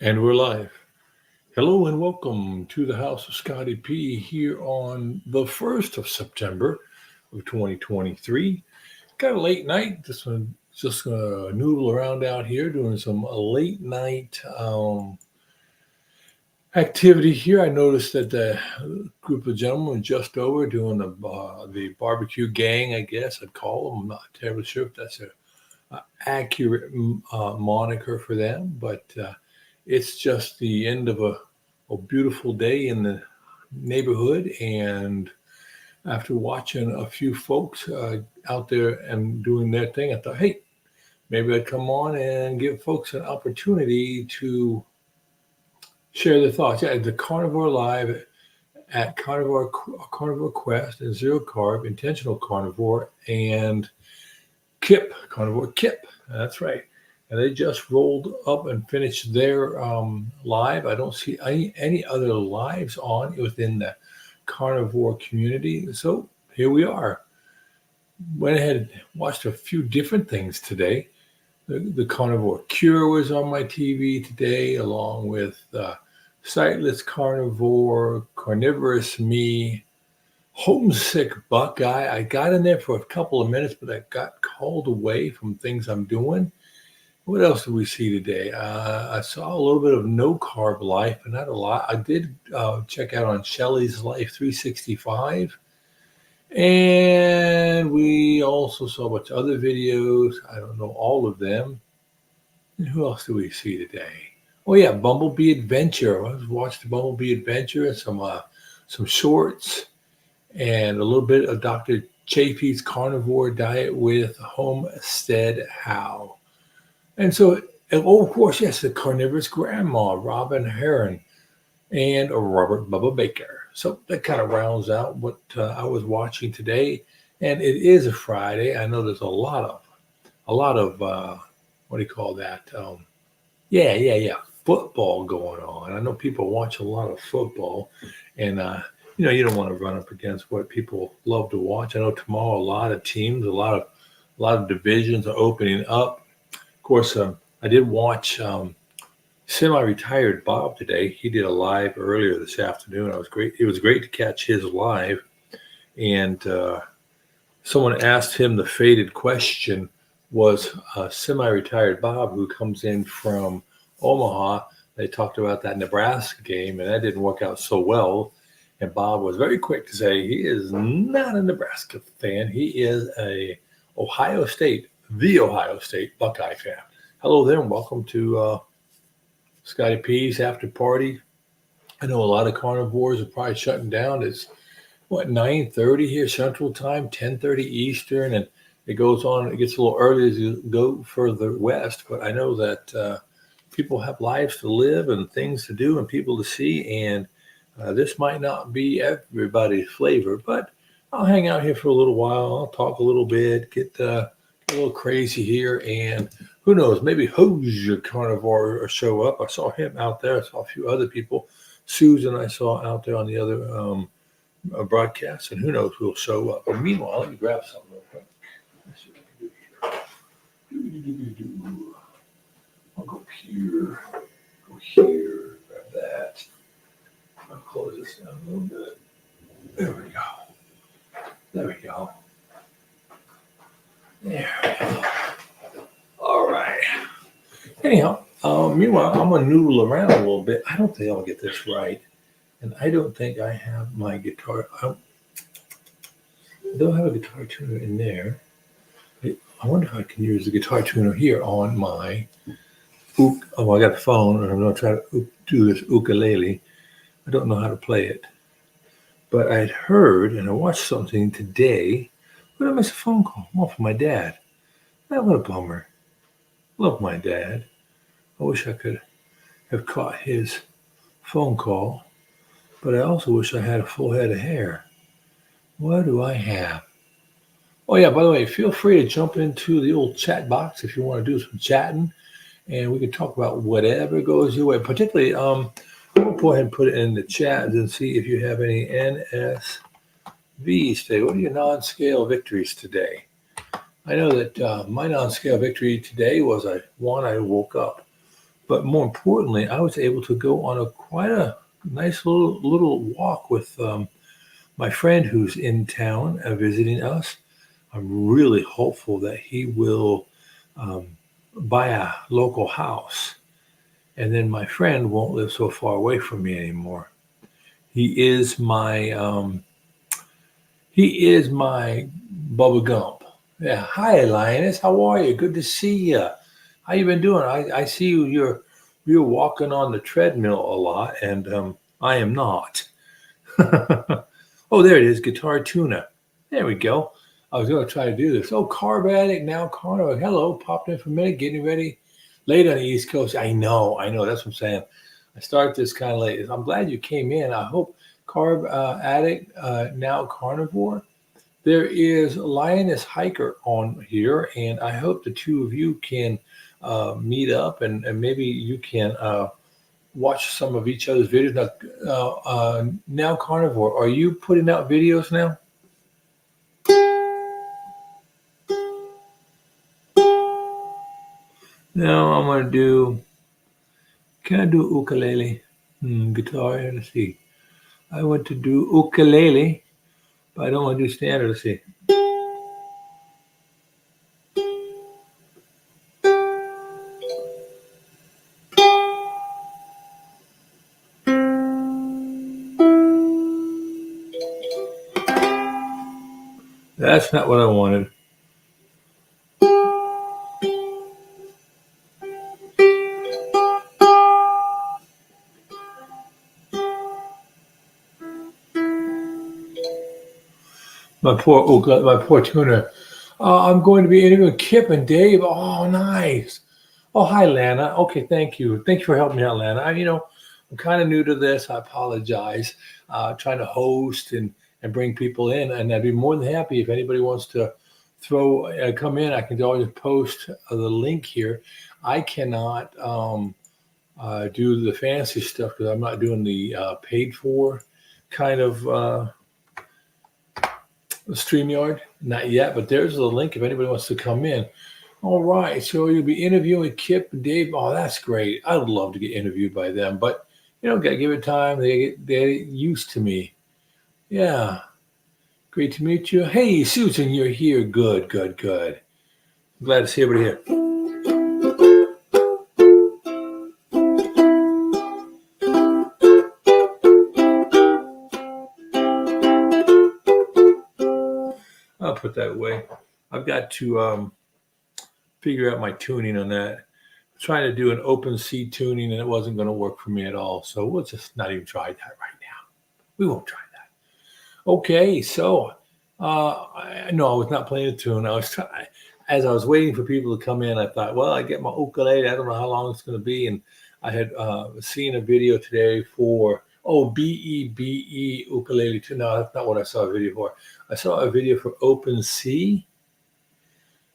And we're live. Hello and welcome to the house of Scotty P here on the 1st of September of 2023. Got a late night. This one just gonna noodle around out here doing some late night activity here. I noticed that the group of gentlemen just over doing the barbecue gang, I guess I'd call them. I'm not terribly sure if that's a accurate moniker for them, but it's just the end of a beautiful day in the neighborhood. And after watching a few folks out there and doing their thing, I thought, hey, maybe I'd come on and give folks an opportunity to share their thoughts. Yeah, the Carnivore Live at Carnivore Quest and Zero Carb, Intentional Carnivore, and Carnivore Kip. That's right. And they just rolled up and finished their live. I don't see any other lives on within the carnivore community. So here we are. Went ahead and watched a few different things today. The Carnivore Cure was on my TV today, along with Sightless Carnivore, Carnivorous Me, Homesick Buckeye. I got in there for a couple of minutes, but I got called away from things I'm doing. What else did we see today? I saw a little bit of No Carb Life, but not a lot. I did check out on Shelly's Life 365. And we also saw a bunch of other videos. I don't know all of them. And who else do we see today? Oh yeah, Bumblebee Adventure. I watched the Bumblebee Adventure and some shorts and a little bit of Dr. Chafee's Carnivore Diet with Homestead How. And so, of course, yes, the Carnivorous Grandma, Robin Heron, and Robert Bubba Baker. So that kind of rounds out what I was watching today. And it is a Friday. I know there's a lot of what do you call that? Yeah, football going on. I know people watch a lot of football, and you don't want to run up against what people love to watch. I know tomorrow a lot of teams, a lot of divisions are opening up. Of course, I did watch semi-retired Bob today. He did a live earlier this afternoon. It was great to catch his live. And someone asked him the fated question, was semi-retired Bob, who comes in from Omaha. They talked about that Nebraska game, and that didn't work out so well. And Bob was very quick to say he is not a Nebraska fan. He is the Ohio State Buckeye fan. Hello there, and welcome to Scotty P's after party. I know a lot of carnivores are probably shutting down. It's 9:30 here Central Time, 10:30 Eastern, and it goes on. It gets a little early as you go further west. But I know that people have lives to live and things to do and people to see, and this might not be everybody's flavor. But I'll hang out here for a little while. I'll talk a little bit, get a little crazy here, and who knows, maybe Hoosier Carnivore will show up. I saw him out there. I saw a few other people. Susan I saw out there on the other broadcast, and who knows who will show up. But meanwhile, let me grab something real quick. Let's see what I can do here. I'll go here, grab that. I'll close this down a little bit. There we go. There we go. All right. Anyhow, meanwhile, I'm going to noodle around a little bit. I don't think I'll get this right. And I don't think I have my guitar. I don't have a guitar tuner in there. I wonder if I can use the guitar tuner here on my I got a phone, and I'm going to try to do this ukulele. I don't know how to play it. But I'd heard and I watched something today, but I missed a phone call from my dad. What a bummer. Love my dad. I wish I could have caught his phone call, but I also wish I had a full head of hair. What do I have? Oh, yeah, by the way, feel free to jump into the old chat box if you want to do some chatting, and we can talk about whatever goes your way. Particularly, I'm going to go ahead and put it in the chat and see if you have any NSVs today. What are your non-scale victories today? I know that my non-scale victory today was I woke up But more importantly, I was able to go on quite a nice little walk with my friend who's in town visiting us. I'm really hopeful that he will um, buy a local house, and then my friend won't live so far away from me anymore. He is my Bubba Gump. Yeah. Hi, Lioness. How are you? Good to see you. How you been doing? I see you. You're walking on the treadmill a lot, and I am not. Oh, there it is. Guitar Tuna. There we go. I was going to try to do this. Oh, Carb Addict, now Carnivore. Hello. Popped in for a minute, getting ready. Late on the East Coast. I know. That's what I'm saying. I started this kind of late. I'm glad you came in. I hope Carb Addict, now Carnivore. There is Lioness Hiker on here, and I hope the two of you can meet up, and maybe you can watch some of each other's videos. Now Carnivore, are you putting out videos now? Now I'm going to do, can I do ukulele? Guitar, let's see. I want to do ukulele, but I don't want to do standard. Let's see. That's not what I wanted. My poor tuner. I'm going to be interviewing Kip and Dave. Oh, nice. Oh, hi, Lana. Okay, thank you. Thank you for helping me out, Lana. I'm kind of new to this. I apologize. Trying to host and bring people in, and I'd be more than happy if anybody wants to come in. I can always post the link here. I cannot do the fancy stuff because I'm not doing the paid for kind of StreamYard, not yet, but there's the link if anybody wants to come in. All right, so you'll be interviewing Kip and Dave. Oh, that's great. I would love to get interviewed by them, but gotta give it time. They get used to me. Yeah, great to meet you. Hey, Susan, you're here. Good. I'm glad to see everybody here. I'll put that away. I've got to figure out my tuning on that. I'm trying to do an open C tuning, and it wasn't going to work for me at all. So we'll just not even try that right now. We won't try that. Okay, so I was not playing a tune. As I was waiting for people to come in, I thought, well, I get my ukulele. I don't know how long it's going to be, and I had seen a video today for BEBE ukulele too. No, that's not what I saw a video for. I saw a video for OpenC.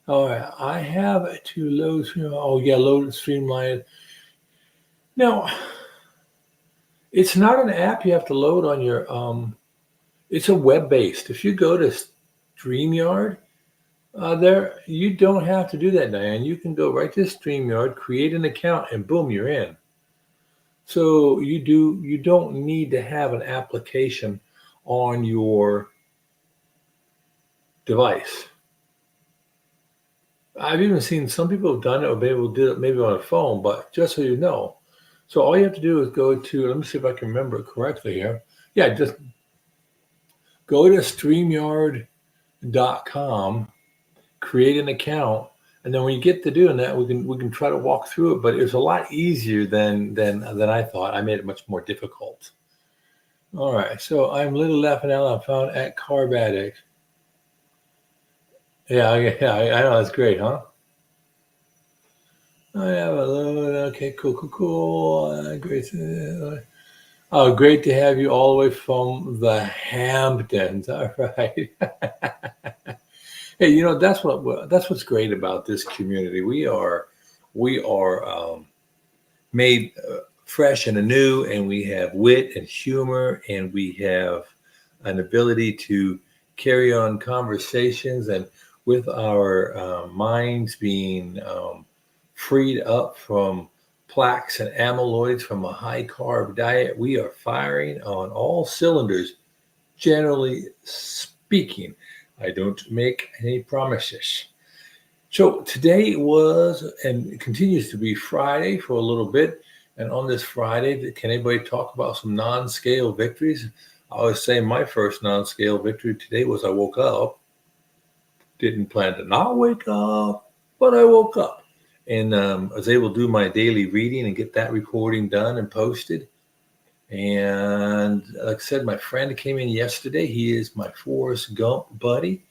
All right, I have to load. Load Streamline. Now, it's not an app you have to load on your. It's a web-based. If you go to StreamYard, there you don't have to do that, Diane. You can go right to StreamYard, create an account, and boom, you're in. So you don't need to have an application on your device. I've even seen some people have done it or been able to do it maybe on a phone, but just so you know. So all you have to do is go to, let me see if I can remember it correctly here. Yeah, just go to StreamYard.com, create an account, and then when you get to doing that, we can try to walk through it. But it's a lot easier than I thought. I made it much more difficult. All right, so I'm Little Laughing Out Loud, found at Carb Addict. Yeah, I know, that's great, huh? I have a load. Okay, cool. Great. Great to have you all the way from the Hamptons. All right. Hey, that's what's great about this community. We are made fresh and anew, and we have wit and humor, and we have an ability to carry on conversations, and with our minds being freed up from plaques and amyloids from a high-carb diet. We are firing on all cylinders, generally speaking. I don't make any promises. So today was and continues to be Friday for a little bit. And on this Friday, can anybody talk about some non-scale victories? I always say my first non-scale victory today was I woke up. Didn't plan to not wake up, but I woke up. And I was able to do my daily reading and get that recording done and posted. And like I said, my friend came in yesterday. He is my Forrest Gump buddy.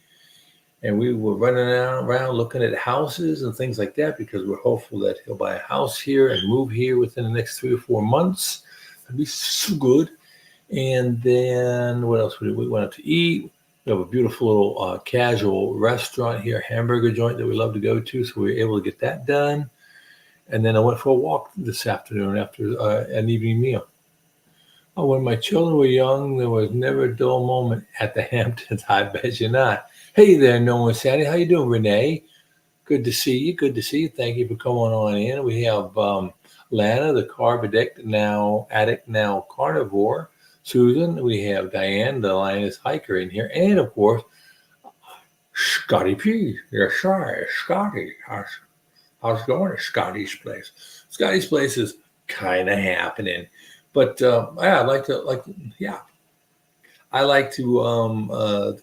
And we were running around looking at houses and things like that because we're hopeful that he'll buy a house here and move here within the next 3 or 4 months. That'd be so good. And then what else? We went out to eat. We have a beautiful little casual restaurant here, hamburger joint that we love to go to. So we were able to get that done. And then I went for a walk this afternoon after an evening meal. When my children were young, there was never a dull moment at the Hamptons. I bet you not. Hey there, Noah Sandy. How you doing, Renee? Good to see you. Good to see you. Thank you for coming on in. We have Lana, the carb addict now carnivore. Susan. We have Diane, the lioness hiker in here. And, of course, Scotty P. Yes, sir. Scotty. How's it going at Scotty's place? Scotty's place is kind of happening. But I like to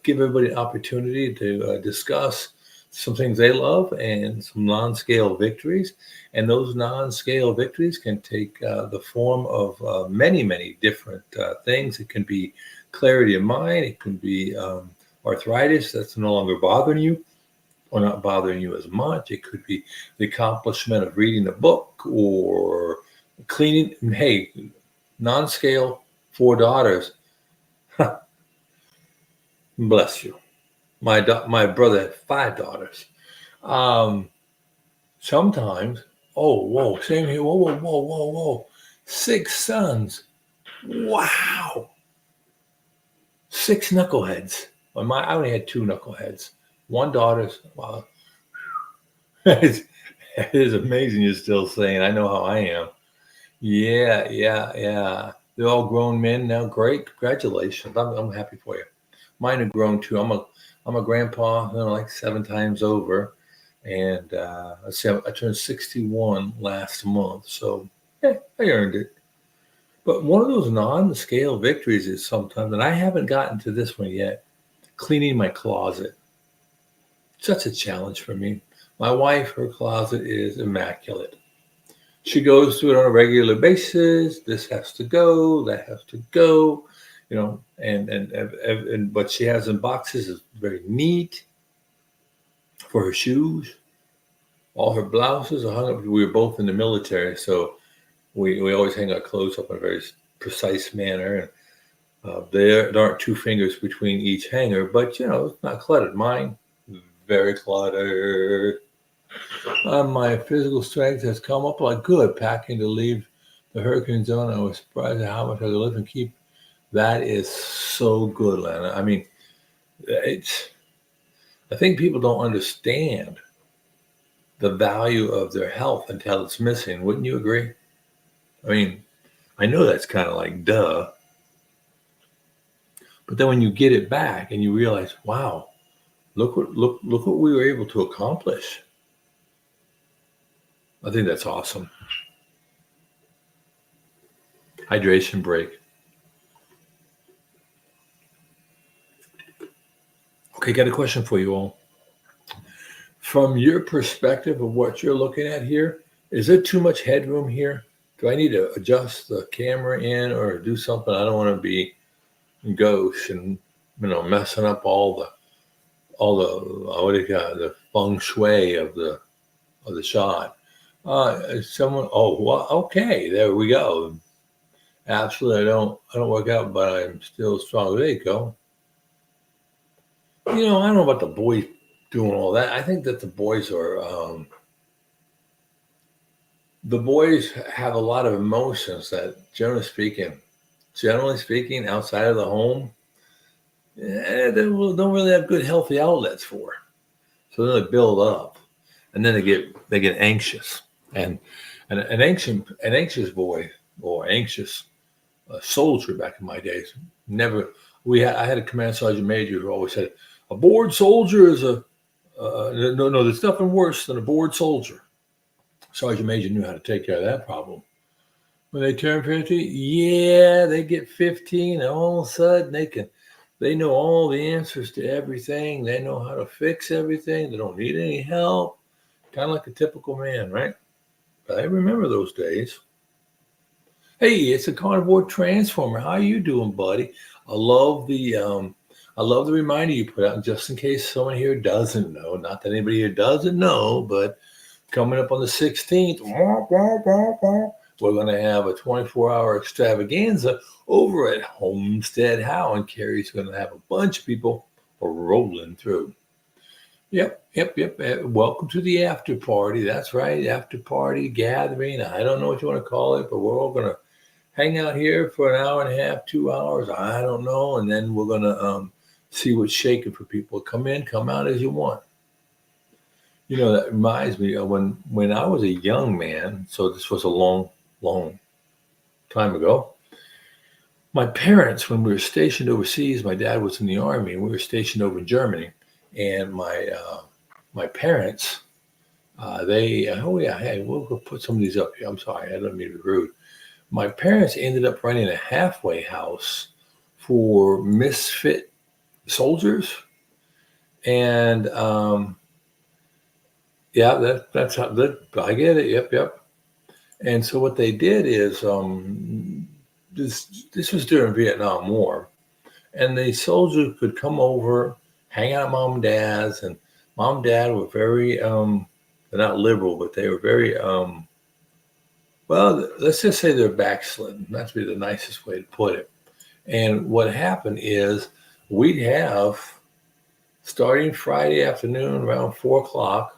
give everybody an opportunity to discuss some things they love and some non-scale victories. And those non-scale victories can take the form of many, many different things. It can be clarity of mind. It can be arthritis that's no longer bothering you or not bothering you as much. It could be the accomplishment of reading a book or cleaning. Hey, non-scale 4 daughters. Bless you. My brother had 5 daughters. Sometimes, same here. Whoa. 6 sons. Wow. 6 knuckleheads. I only had 2 knuckleheads. 1 daughter's. Wow. It is amazing you're still saying, I know how I am. Yeah. They're all grown men now. Great. Congratulations. I'm happy for you. Mine are grown too. I'm a grandpa, like 7 times over. And I turned 61 last month. So I earned it. But one of those non-scale victories is sometimes, and I haven't gotten to this one yet, cleaning my closet. Such a challenge for me. My wife, her closet is immaculate. She goes through it on a regular basis. This has to go. That has to go. And what she has in boxes is very neat. For her shoes, all her blouses are hung up. We were both in the military, so we always hang our clothes up in a very precise manner. And there aren't 2 fingers between each hanger, but it's not cluttered. Mine, very cluttered. My physical strength has come up like good. Packing to leave the hurricane zone, I was surprised at how much I could lift and keep. That is so good, Lana. I mean, I think people don't understand the value of their health until it's missing. Wouldn't you agree? I mean, I know that's kind of like duh. But then when you get it back and you realize, wow, look what we were able to accomplish. I think that's awesome. Hydration break. Okay, got a question for you all. From your perspective of what you're looking at here, is there too much headroom here? Do I need to adjust the camera in or do something? I don't want to be gauche and messing up all the what do you got, the feng shui of the shot. Okay, there we go. Absolutely, I don't work out, but I'm still strong. There you go. I don't know about the boys doing all that. I think that the boys have a lot of emotions that, generally speaking, outside of the home, they don't really have good, healthy outlets for. So then they build up, and then they get anxious, and an anxious boy or anxious soldier back in my days. Never. I had a command sergeant major who always said, "A bored soldier is a no. There's nothing worse than a bored soldier." Sergeant major knew how to take care of that problem. When they turn 50, yeah, they get 15, and all of a sudden they know all the answers to everything. They know how to fix everything. They don't need any help. Kind of like a typical man, right? But I remember those days. Hey, it's a Carnivore Transformer. How you doing, buddy? I love the reminder you put out, just in case someone here doesn't know. Not that anybody here doesn't know, but coming up on the 16th, we're going to have a 24-hour extravaganza over at Homestead How, and Carrie's going to have a bunch of people rolling through. Yep. Welcome to the after party. That's right, after party gathering. I don't know what you want to call it, but we're all going to hang out here for an hour and a half, 2 hours. I don't know, and then we're going to see what's shaking for people. Come in, come out as you want. You know, that reminds me of when I was a young man. So this was a long time ago. My parents, when we were stationed overseas, my dad was in the Army, and we were stationed over in Germany. And my parents, we'll put some of these up here. I'm sorry, I don't mean to be rude. My parents ended up running a halfway house for misfit soldiers, and that's how I get it. Yep. And so what they did is this was during Vietnam War, and the soldiers could come over, hang out at mom and dad's, and mom and dad were very they're not liberal, but they were very well, let's just say they're backslidden. That's be the nicest way to put it. And what happened is we'd have, starting Friday afternoon around 4:00,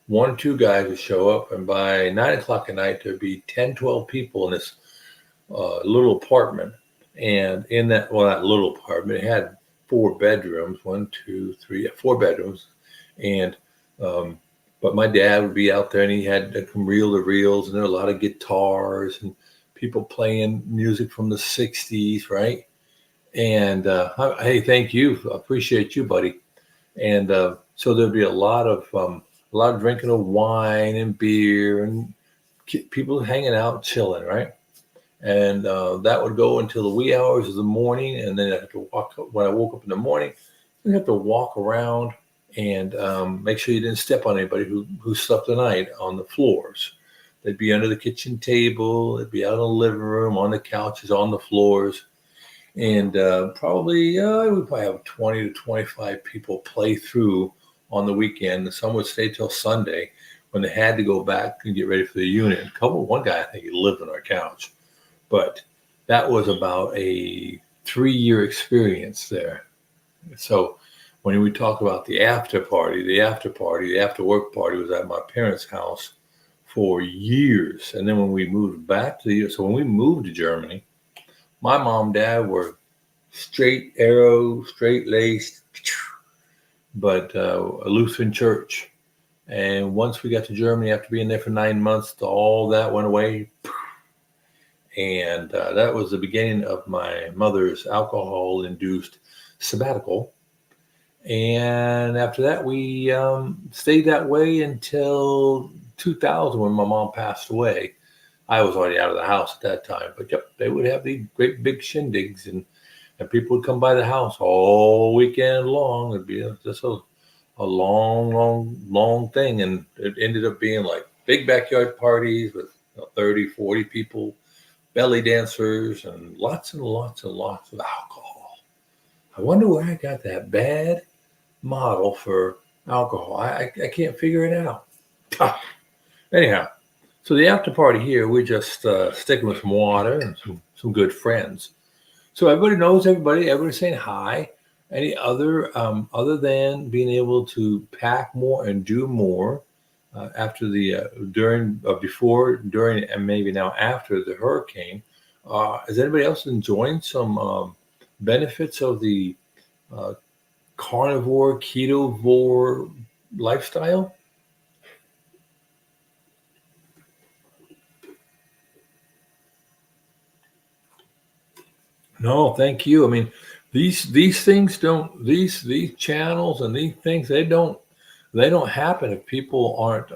1 or 2 guys would show up, and by 9:00 at night, there'd be 10, 12 people in this little apartment. And in that little apartment, it had 4 bedrooms, 1, 2, 3, 4 bedrooms. And, but my dad would be out there, and he had reel-to-reels, and there were a lot of guitars and people playing music from the 60s, right? And, hey, thank you. I appreciate you, buddy. And so there'd be a lot of drinking of wine and beer and people hanging out, chilling, right? And that would go until the wee hours of the morning. And then I have to when I woke up in the morning, I have to walk around and make sure you didn't step on anybody who slept the night on the floors. They'd be under the kitchen table. They'd be out in the living room, on the couches, on the floors. And we probably have 20 to 25 people play through on the weekend. Some would stay till Sunday when they had to go back and get ready for the unit. One guy, I think he lived on our couch. But that was about a 3-year experience there. So when we talk about the after work party was at my parents' house for years. And then when we moved back when we moved to Germany, my mom and dad were straight arrow, straight laced, but a Lutheran church. And once we got to Germany, after being there for 9 months, all that went away. And that was the beginning of my mother's alcohol-induced sabbatical. And after that, we stayed that way until 2000 when my mom passed away. I was already out of the house at that time. But yep, they would have these great big shindigs, and people would come by the house all weekend long. It'd be just a long thing. And it ended up being like big backyard parties with 30, 40 people, belly dancers, and lots of alcohol. I wonder where I got that bad model for alcohol. I can't figure it out. Anyhow, so the after party here, we're just sticking with some water and some good friends. So everybody knows everybody. Everybody's saying hi. Any other than being able to pack more and do more after before, during, and maybe now after the hurricane? Is anybody else enjoying some benefits of the carnivore, ketovore lifestyle? No, thank you. I mean, these things don't these channels and these things they don't happen if people aren't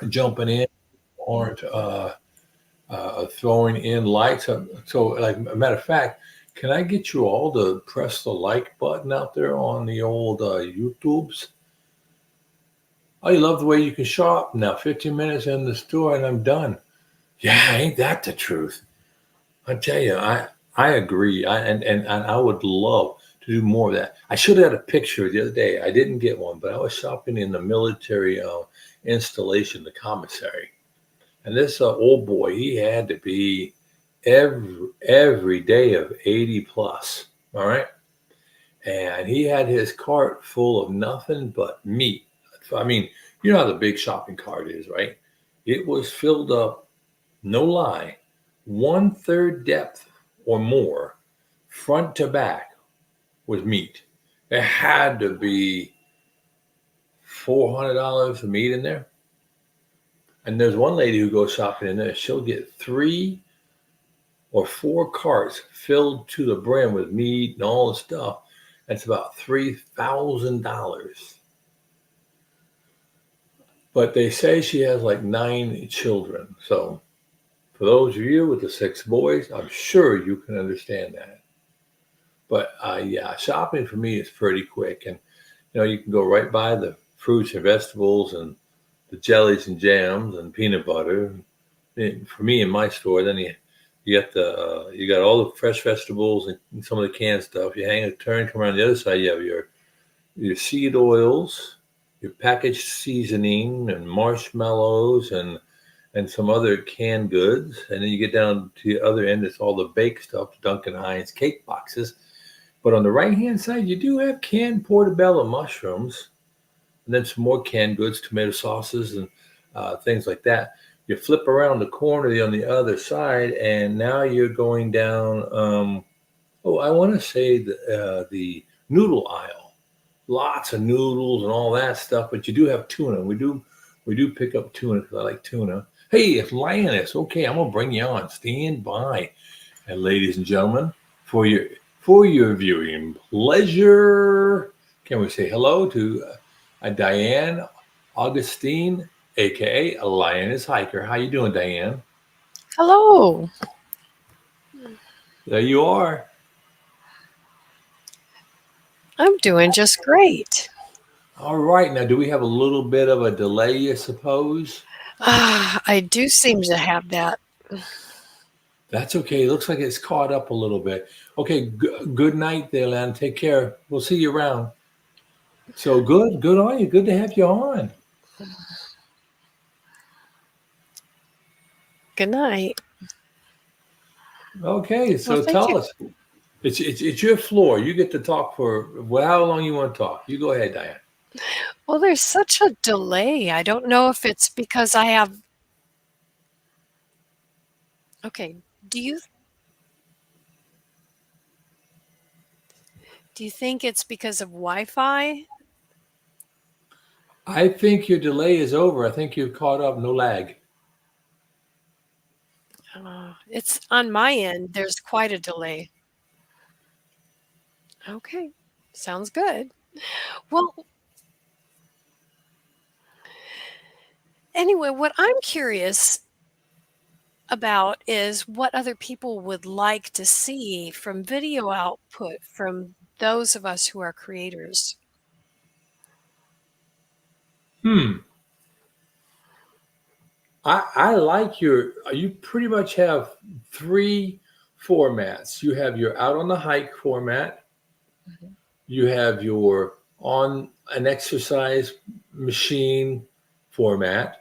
jumping in, aren't throwing in likes. So, like a matter of fact, can I get you all to press the like button out there on the old YouTubes? Oh, you love the way you can shop now. 15 minutes in the store and I'm done. Yeah, ain't that the truth? I tell you, I agree. And I would love to do more of that. I should have had a picture the other day. I didn't get one, but I was shopping in the military installation, the commissary. And this old boy, he had to be every day of 80 plus. All right. And he had his cart full of nothing but meat. I mean, you know how the big shopping cart is, right? It was filled up, no lie, one third depth or more, front to back, with meat. It had to be $400 of meat in there. And there's one lady who goes shopping in there. She'll get 3 or 4 carts filled to the brim with meat and all the stuff. That's about $3,000. But they say she has like 9 children. So for those of you with the 6 boys, I'm sure you can understand that. But yeah, shopping for me is pretty quick. And you can go right by the fruits and vegetables and the jellies and jams and peanut butter. And for me in my store, then you got all the fresh vegetables and some of the canned stuff. You hang a turn, come around the other side. You have your seed oils, your packaged seasoning, and marshmallows, and some other canned goods. And then you get down to the other end, it's all the baked stuff, Duncan Hines cake boxes. But on the right hand side, you do have canned portobello mushrooms, and then some more canned goods, tomato sauces, and things like that. You flip around the corner on the other side, and now you're going down. I want to say the noodle aisle. Lots of noodles and all that stuff, but you do have tuna. We do pick up tuna because I like tuna. Hey, it's Lioness. Okay, I'm gonna bring you on. Stand by, and ladies and gentlemen, for your viewing pleasure, can we say hello to Diane Augustine, aka Lioness Hiker? How you doing, Diane? Hello. There you are. I'm doing just great. All right. Now, do we have a little bit of a delay, you suppose? I do seem to have that. That's okay. It looks like it's caught up a little bit. Okay. Good night there, Len. Take care. We'll see you around. So good on you. Good to have you on. Good night. Okay. Well, So thank you. tell us. It's your floor. You get to talk for how long you want to talk. You go ahead, Diane. Well, there's such a delay. I don't know if it's because I have. Okay. Do you do you think it's because of Wi-Fi? I think your delay is over. I think you've caught up. No lag. It's on my end. There's quite a delay. Okay. Sounds good. Well, anyway, what I'm curious about is what other people would like to see from video output from those of us who are creators. Hmm. I like you pretty much have 3 formats. You have your out on the hike format, Mhm. you have your on an exercise machine format,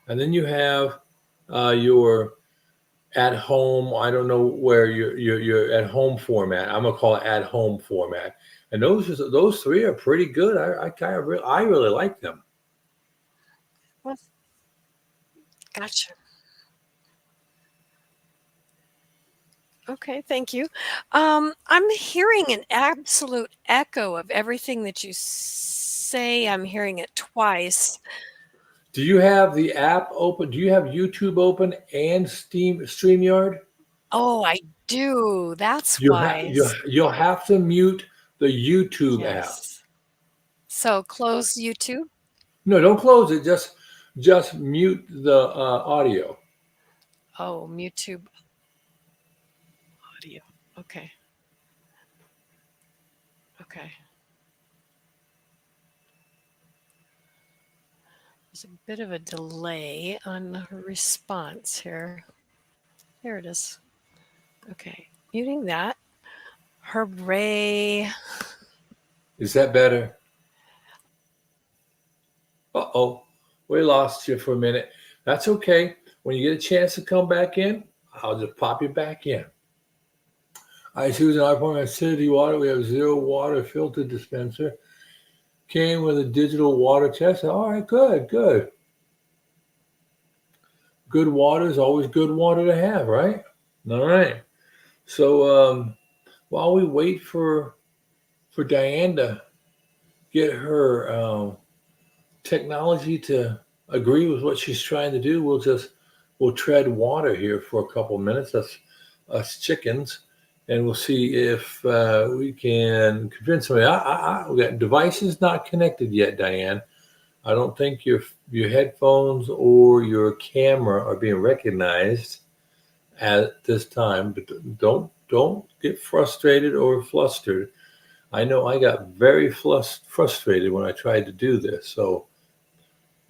and then you have your at home. I don't know where your at home format. I'm gonna call it at home format. And those 3 are pretty good. I really like them. Well, gotcha. Okay, thank you. I'm hearing an absolute echo of everything that you say. I'm hearing it twice. Do you have the app open? Do you have YouTube open and Steam StreamYard? Oh, I do. That's You have wise. you'll have to mute the YouTube app. Yes. So close YouTube. No, don't close it. Just mute the audio. Oh, YouTube audio. Okay. Okay. There's a bit of a delay on her response here. There it is. Okay. Muting that. Hooray. Is that better? Uh-oh, we lost you for a minute. That's okay. When you get a chance to come back in, I'll just pop you back in. I Susan, our point acidity water. We have zero water filter dispenser. Came with a digital water test. All right, good, good. Good water is always good water to have, right? All right. So while we wait for Diane to get her technology to agree with what she's trying to do, we'll tread water here for a couple minutes. That's us chickens, and we'll see if we can convince somebody. We got devices not connected yet, Diane. I don't think your headphones or your camera are being recognized at this time. But don't get frustrated or flustered. I know I got very frustrated when I tried to do this. So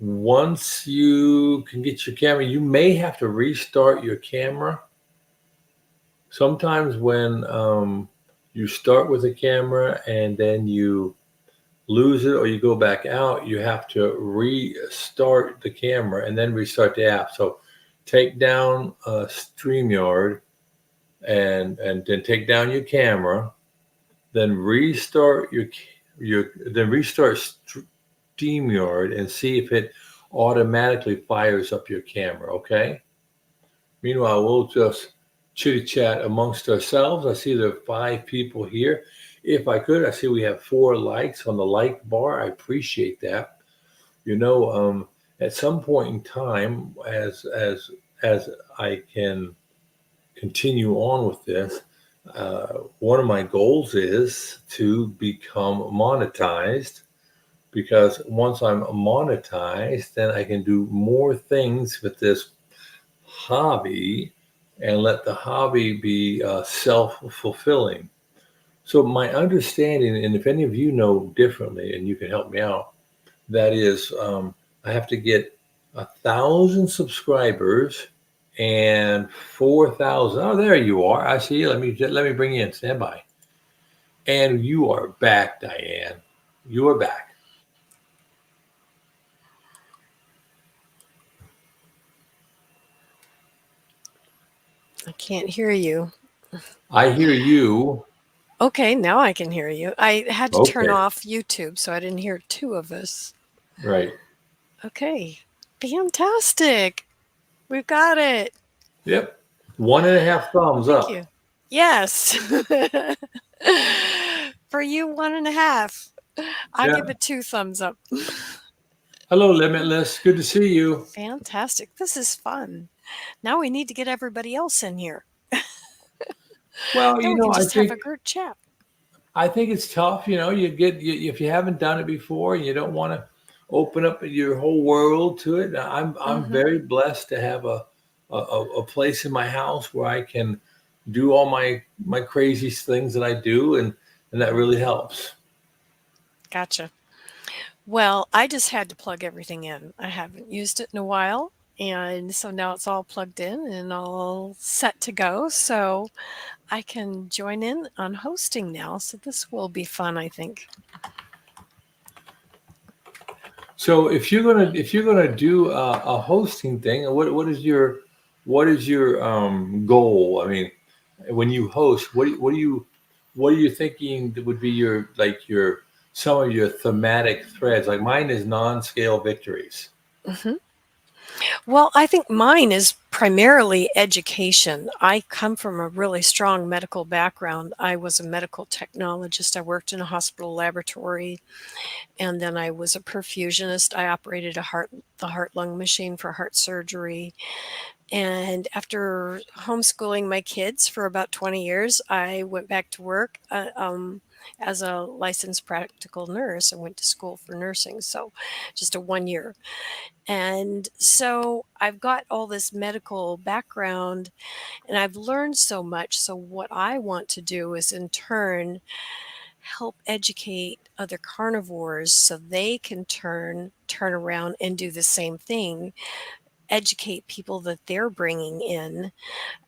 once you can get your camera, you may have to restart your camera. Sometimes when you start with a camera and then you lose it or you go back out, you have to restart the camera and then restart the app. So take down StreamYard and then take down your camera, then restart restart StreamYard and see if it automatically fires up your camera, okay? Meanwhile, we'll just chitty chat amongst ourselves. I see there are 5 people here. If I could, I see we have 4 likes on the like bar. I appreciate that. You know, at some point in time, as I can continue on with this, one of my goals is to become monetized, because once I'm monetized, then I can do more things with this hobby and let the hobby be self-fulfilling. So my understanding, and if any of you know differently and you can help me out, that is, I have to get 1,000 subscribers and 4,000. Oh, there you are. I see you. Let me bring you in. Stand by. And you are back, Diane. You are back. I can't hear you. I hear you. Okay, now I can hear you. I had to turn Okay. off YouTube, so I didn't hear 2 of us. Right. Okay. Fantastic. We've got it. Yep. 1.5 thumbs Thank up. you. Yes. For you, 1.5. I Yeah. give it 2 thumbs up. Hello, Limitless. Good to see you. Fantastic. This is fun. Now we need to get everybody else in here. Well, Then we can just have a good chat. I think it's tough. You know, if you haven't done it before and you don't want to open up your whole world to it. I'm very blessed to have a place in my house where I can do all my crazy things that I do, and that really helps. Gotcha. Well, I just had to plug everything in. I haven't used it in a while, and so now it's all plugged in and all set to go. So I can join in on hosting now. So this will be fun, I think. So if you're gonna do a hosting thing, what is your goal? I mean, when you host, what are you thinking that would be your some of your thematic threads? Like mine is non-scale victories. hmm Well, I think mine is primarily education. I come from a really strong medical background. I was a medical technologist. I worked in a hospital laboratory, and then I was a perfusionist. I operated the heart lung machine for heart surgery. And after homeschooling my kids for about 20 years, I went back to work as a licensed practical nurse. I went to school for nursing, so just a 1 year. And so I've got all this medical background and I've learned so much. So, what I want to do is in turn help educate other carnivores so they can turn around and do the same thing, educate people that they're bringing in,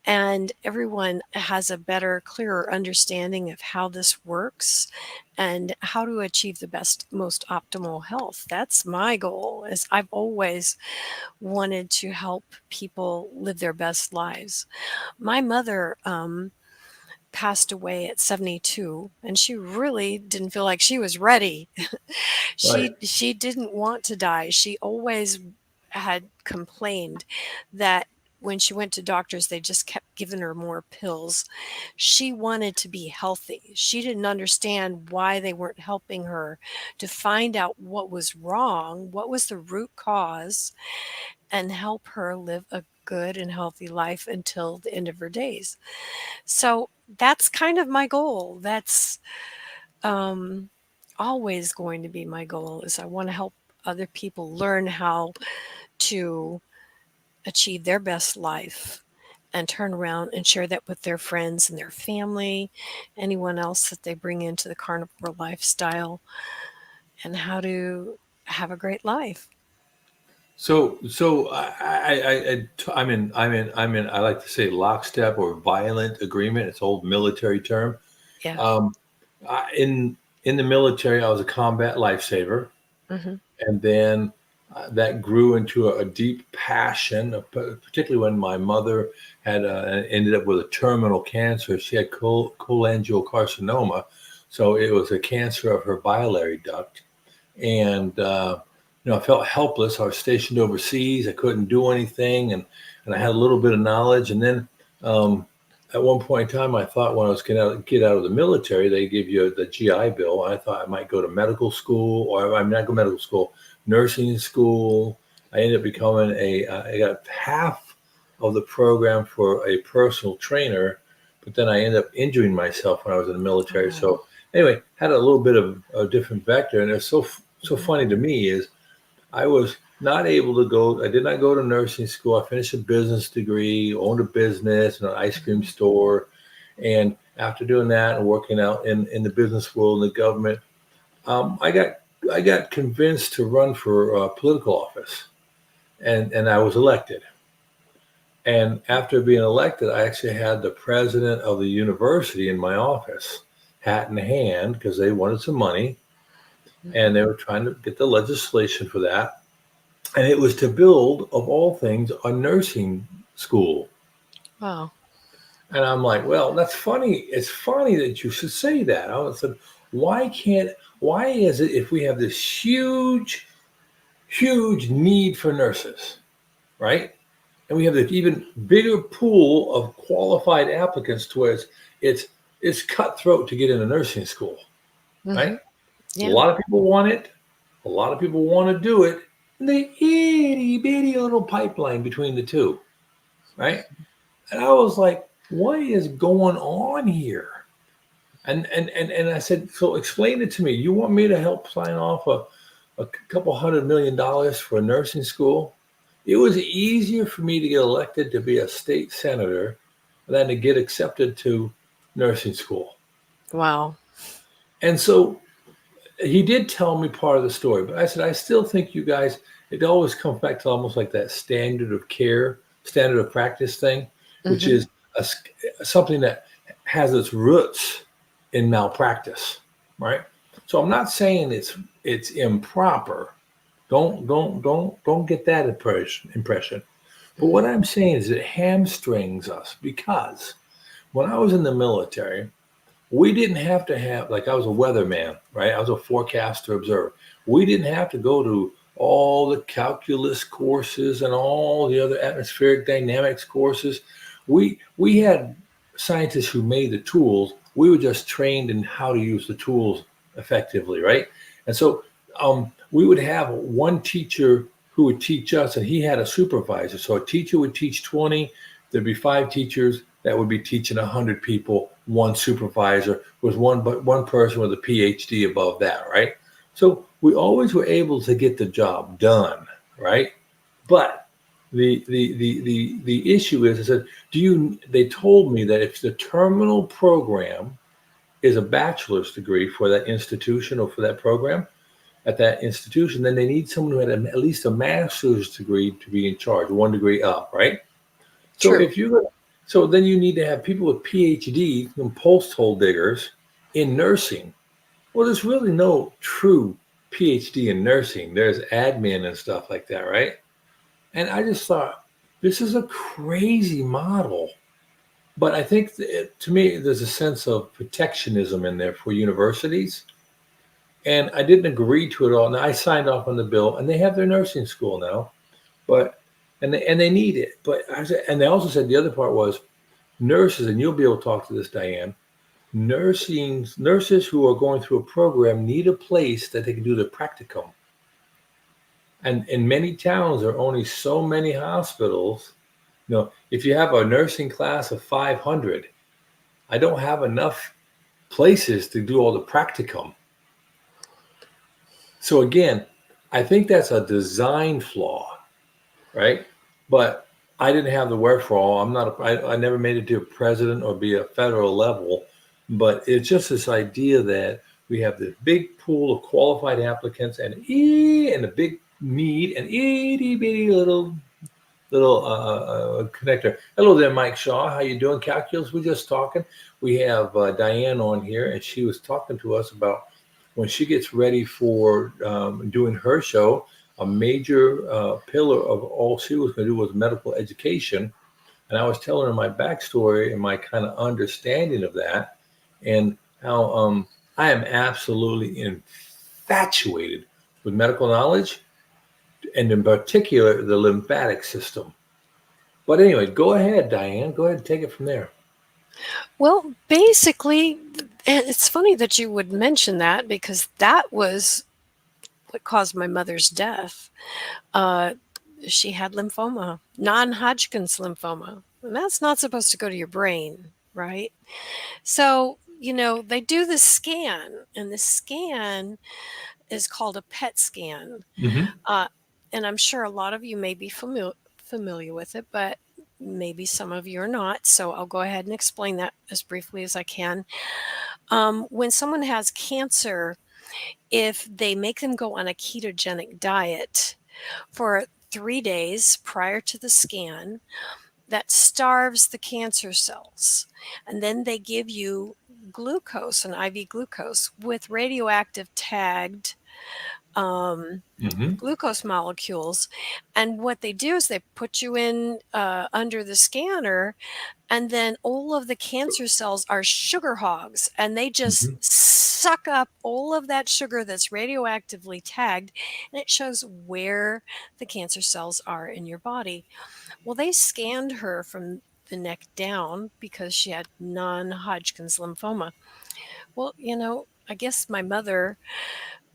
and everyone has a better, clearer understanding of how this works and how to achieve the best, most optimal health. That's my goal. Is I've always wanted to help people live their best lives. My mother passed away at 72, and she really didn't feel like she was ready. Right. She didn't want to die. She always had complained that when she went to doctors, they just kept giving her more pills. She wanted to be healthy. She didn't understand why they weren't helping her to find out what was wrong, what was the root cause, and help her live a good and healthy life until the end of her days. So that's kind of my goal. That's um, always going to be my goal is I want to help other people learn how to achieve their best life and turn around and share that with their friends and their family, anyone else that they bring into the carnivore lifestyle, and how to have a great life. So I'm in. I like to say lockstep or violent agreement. It's an old military term. Yeah. Um, in the military, I was a combat lifesaver, Hmm. and then that grew into a deep passion, particularly when my mother had ended up with a terminal cancer. She had cholangiocarcinoma, so it was a cancer of her biliary duct, and I felt helpless. I was stationed overseas. I couldn't do anything, and I had a little bit of knowledge. And then at one point in time, I thought when I was going to get out of the military, they give you the GI Bill. I thought I might go to medical school, or I'm not go medical school, nursing school. I ended up becoming I got half of the program for a personal trainer, but then I ended up injuring myself when I was in the military. Oh. So anyway, had a little bit of a different vector, and it's so Mhm. funny to me is I was not able to go. I did not go to nursing school. I finished a business degree, owned a business and an ice cream Mhm. store, and after doing that and working out in the business world and the government, I got convinced to run for political office, and I was elected. And after being elected, I actually had the president of the university in my office, hat in hand, because they wanted some money and Mhm. they were trying to get the legislation for that. And it was to build, of all things, a nursing school. Wow. And I'm like, well, that's funny. It's funny that you should say that. I said, why is it if we have this huge, huge need for nurses, right? And we have this even bigger pool of qualified applicants to where it's, it's cutthroat to get into nursing school, right? Hmm. A Yeah. lot of people want it. A lot of people want to do it. And the itty bitty little pipeline between the two, right? And I was like, what is going on here? And I said, so explain it to me. You want me to help sign off a couple $100 million for a nursing school? It was easier for me to get elected to be a state senator than to get accepted to nursing school. Wow. And so he did tell me part of the story, but I said, I still think you guys, it always comes back to almost like that standard of care, standard of practice thing, which Hmm. is something that has its roots in malpractice, right? So I'm not saying it's improper. Don't get that impression. But what Hmm. I'm saying is it hamstrings us because when I was in the military, we didn't have to have, like, I was a weatherman, right? I was a forecaster observer. We didn't have to go to all the calculus courses and all the other atmospheric dynamics courses. We had scientists who made the tools. We were just trained in how to use the tools effectively, right? And so we would have one teacher who would teach us, and he had a supervisor. So a teacher would teach 20, there'd be 5 teachers that would be teaching 100 people, one supervisor with one person with a PhD above that, right? So we always were able to get the job done, right? But the issue is, I said, they told me that if the terminal program is a bachelor's degree for that institution or for that program at that institution, then they need someone who had at least a master's degree to be in charge, 1 degree up, right? So True. if you so then you need to have people with PhD and post hole diggers in nursing. Well, there's really no true PhD in nursing. There's admin and stuff like that, right? And I just thought this is a crazy model. But I think to me, there's a sense of protectionism in there for universities. And I didn't agree to it all. Now I signed off on the bill, and they have their nursing school now, but and they need it. But and they also said the other part was nurses, and you'll be able to talk to this, Diane. Nurses who are going through a program need a place that they can do their practicum. And in many towns, there are only so many hospitals. If you have a nursing class of 500, I don't have enough places to do all the practicum. So again, I think that's a design flaw, right? But I didn't have the wherewithal. I never made it to a president or be a federal level. But it's just this idea that we have this big pool of qualified applicants and a big need and itty bitty little connector. Hello there, Mike Shaw. How you doing? Calculus. We're just talking. We have Diane on here, and she was talking to us about when she gets ready for doing her show. A major pillar of all she was going to do was medical education, and I was telling her my backstory and my kind of understanding of that, and how I am absolutely infatuated with medical knowledge, and in particular the lymphatic system. But anyway, go ahead, Diane. Go ahead and take it from there. Well, basically, it's funny that you would mention that because that was what caused my mother's death. She had lymphoma, non-Hodgkin's lymphoma, and that's not supposed to go to your brain, right? So, they do this scan, and the scan is called a PET scan. Mm-hmm. And I'm sure a lot of you may be familiar with it, but maybe some of you are not. So I'll go ahead and explain that as briefly as I can. When someone has cancer, if they make them go on a ketogenic diet for 3 days prior to the scan, that starves the cancer cells. And then they give you glucose, an IV glucose, with radioactive tagged Mm-hmm. glucose molecules. And what they do is they put you in under the scanner, and then all of the cancer cells are sugar hogs, and they Mm-hmm. just suck up all of that sugar that's radioactively tagged, and it shows where the cancer cells are in your body. Well, they scanned her from the neck down because she had non-Hodgkin's lymphoma. Well, I guess my mother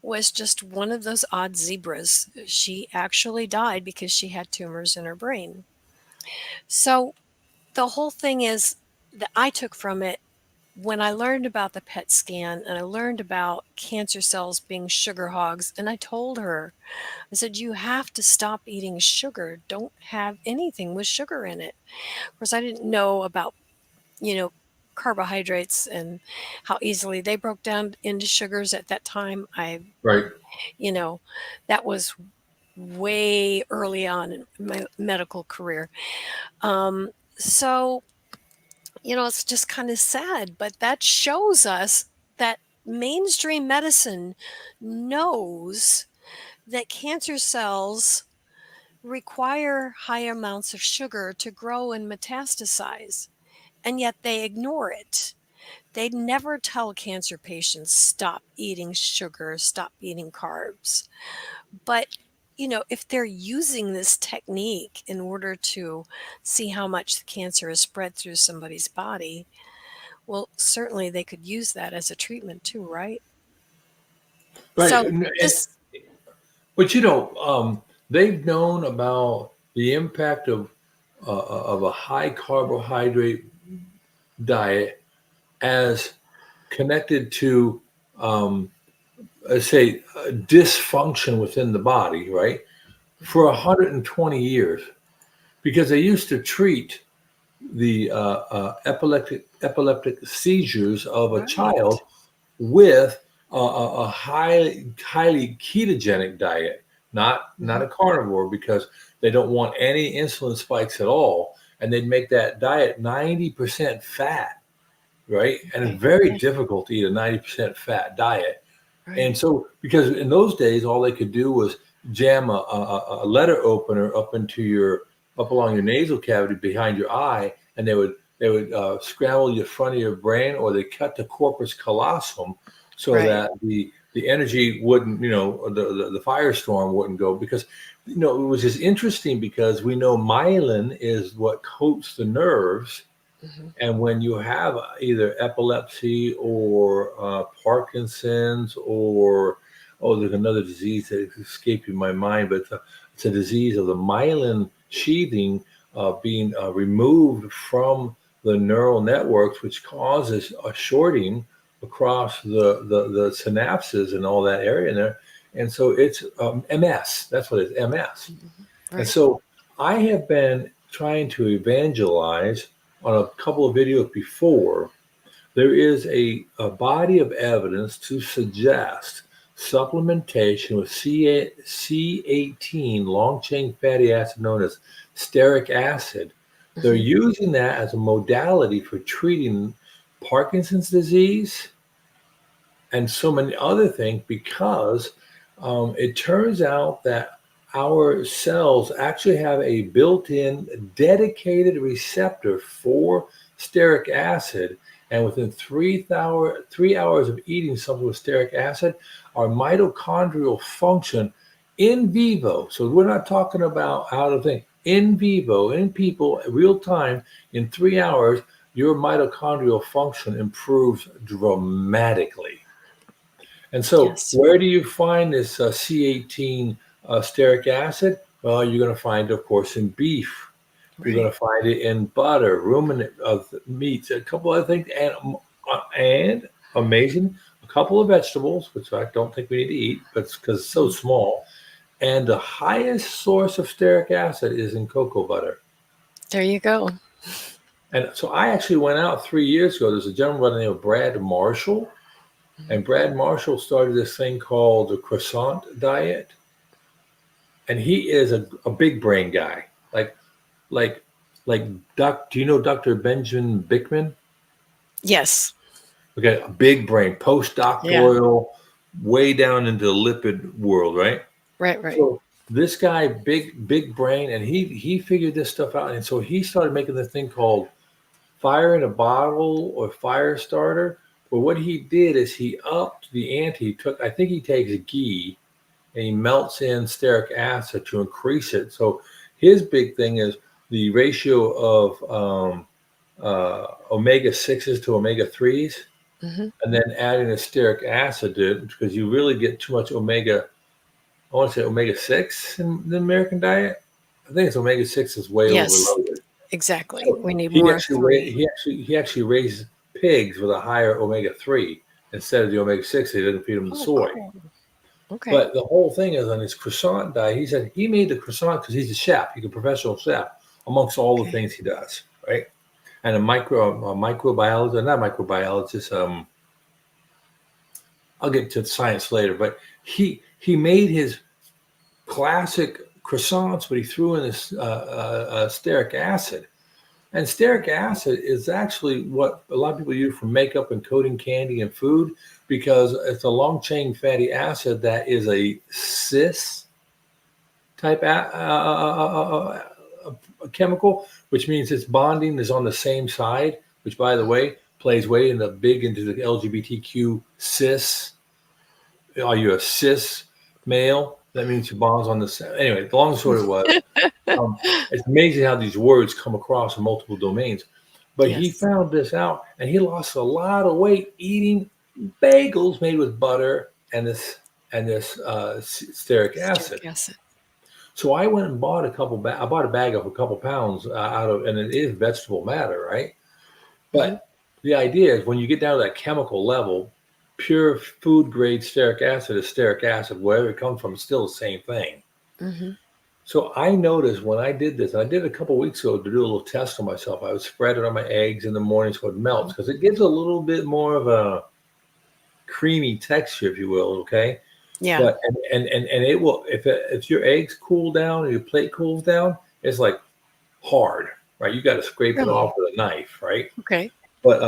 was just one of those odd zebras. She actually died because she had tumors in her brain. So the whole thing is that I took from it when I learned about the PET scan and I learned about cancer cells being sugar hogs. And I told her, I said, you have to stop eating sugar. Don't have anything with sugar in it. Of course, I didn't know about, you know, carbohydrates and how easily they broke down into sugars at that time. Right. That was way early on in my medical career. So, it's just kind of sad, but that shows us that mainstream medicine knows that cancer cells require high amounts of sugar to grow and metastasize, and yet they ignore it. They never tell cancer patients, stop eating sugar, stop eating carbs. But, if they're using this technique in order to see how much the cancer is spread through somebody's body, well, certainly they could use that as a treatment too, right? Right. So this, But they've known about the impact of a high carbohydrate diet as connected to, um, let's say, dysfunction within the body, right? For Mhm. 120 years, because they used to treat the epileptic seizures of a child Right. with a highly ketogenic diet, not Mhm. a carnivore, because they don't want any insulin spikes at all, and they'd make that diet 90% fat, right? And it's Right. very Right. difficult to eat a 90% fat diet. And Right. so, because in those days, all they could do was jam a letter opener up along your nasal cavity behind your eye, and they would scramble your front of your brain, or they cut the corpus callosum so Right. that the energy wouldn't, the firestorm wouldn't go. Because it was just interesting, because we know myelin is what coats the nerves, Mhm. and when you have either epilepsy or Parkinson's, or, oh, there's another disease that is escaping my mind, but it's a disease of the myelin sheathing being removed from the neural networks, which causes a shorting across the synapses and all that area in there. And so it's MS. That's what it's, MS. Mhm. And Right. so I have been trying to evangelize on a couple of videos before. There is a body of evidence to suggest supplementation with C18 long chain fatty acid, known as stearic acid. They're Mhm. using that as a modality for treating Parkinson's disease and so many other things, because it turns out that our cells actually have a built-in dedicated receptor for stearic acid. And within 3 hours of eating something with stearic acid, our mitochondrial function in vivo, so we're not talking about out of thing, in vivo, in people, real time, in 3 hours, your mitochondrial function improves dramatically. And so, Yes. where do you find this C18 stearic acid? Well, you're going to find it, of course, in beef. You're going Right. to find it in butter, ruminant of meats, a couple other things, and amazing, a couple of vegetables, which I don't think we need to eat, but it's because it's so Mhm. small. And the highest source of stearic acid is in cocoa butter. There you go. And so I actually went out 3 years ago. There's a gentleman by the name of Brad Marshall. Mhm. And Brad Marshall started this thing called the croissant diet. And he is a big brain guy. Like like do you know Dr. Benjamin Bickman? Yes. Okay, a big brain, Yeah. postdoctoral, way down into the lipid world, right? Right. Right. So this guy, big brain, and he figured this stuff out. And so he started making this thing called fire in a bottle or fire starter. But what he did is he upped the ante. I think he takes ghee and he melts in stearic acid to increase it. So his big thing is the ratio of omega 6s to omega 3s, Mhm. and then adding a stearic acid to it, because you really get too much omega. I want to say omega 6 in the American diet. I think it's omega 6 is way Yes. overloaded. Exactly. So We need more three. he actually raised pigs with a higher omega 3 instead of the omega 6. He didn't feed them the Oh, soy. cool. Okay. But the whole thing is, on his croissant diet, he said he made the croissant because he's a chef. He's a professional chef, amongst all the Okay. things he does, right? And a microbiologist, not microbiologist. I'll get to science later, but he made his classic croissants, but he threw in this stearic acid. And stearic acid is actually what a lot of people use for makeup and coating candy and food, because it's a long chain fatty acid that is a cis type a chemical, which means its bonding is on the same side, which, by the way, plays way in the big into the LGBTQ cis. Are you a cis male? That means your bonds on the same. Anyway, the long story was, um, it's amazing how these words come across in multiple domains. But he Yes. found this out, and he lost a lot of weight eating bagels made with butter and this stearic acid. Stearic acid. So I went and bought I bought a bag of a couple pounds and it is vegetable matter, right? Mhm. But the idea is when you get down to that chemical level, pure food grade stearic acid is stearic acid, wherever it comes from, it's still the same thing. Mhm. So I noticed when I did this, I did it a couple of weeks ago to do a little test on myself. I would spread it on my eggs in the morning so it melts because it gives a little bit more of a creamy texture, if you will. Okay, Yeah. but and it will if your eggs cool down or your plate cools down, it's like hard, right? You got to scrape it off Really? with a knife, right? Okay. But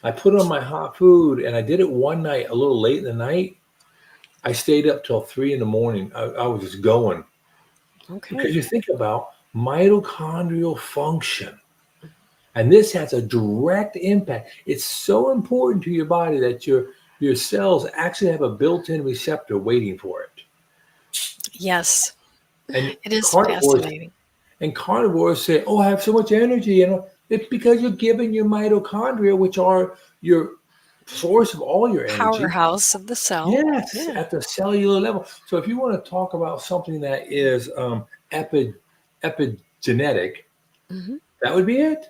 I put it on my hot food, and I did it one night a little late in the night. I stayed up till 3 in the morning. I was just going because Okay. you think about mitochondrial function. And this has a direct impact. It's so important to your body that your cells actually have a built-in receptor waiting for it. Yes. And It is carnivores fascinating. carnivores say, "Oh, I have so much energy." It's because you're giving your mitochondria, which are your source of all your energy. Powerhouse of the cell. Yes, Yeah. at the cellular level. So if you want to talk about something that is epigenetic, Mhm. that would be it.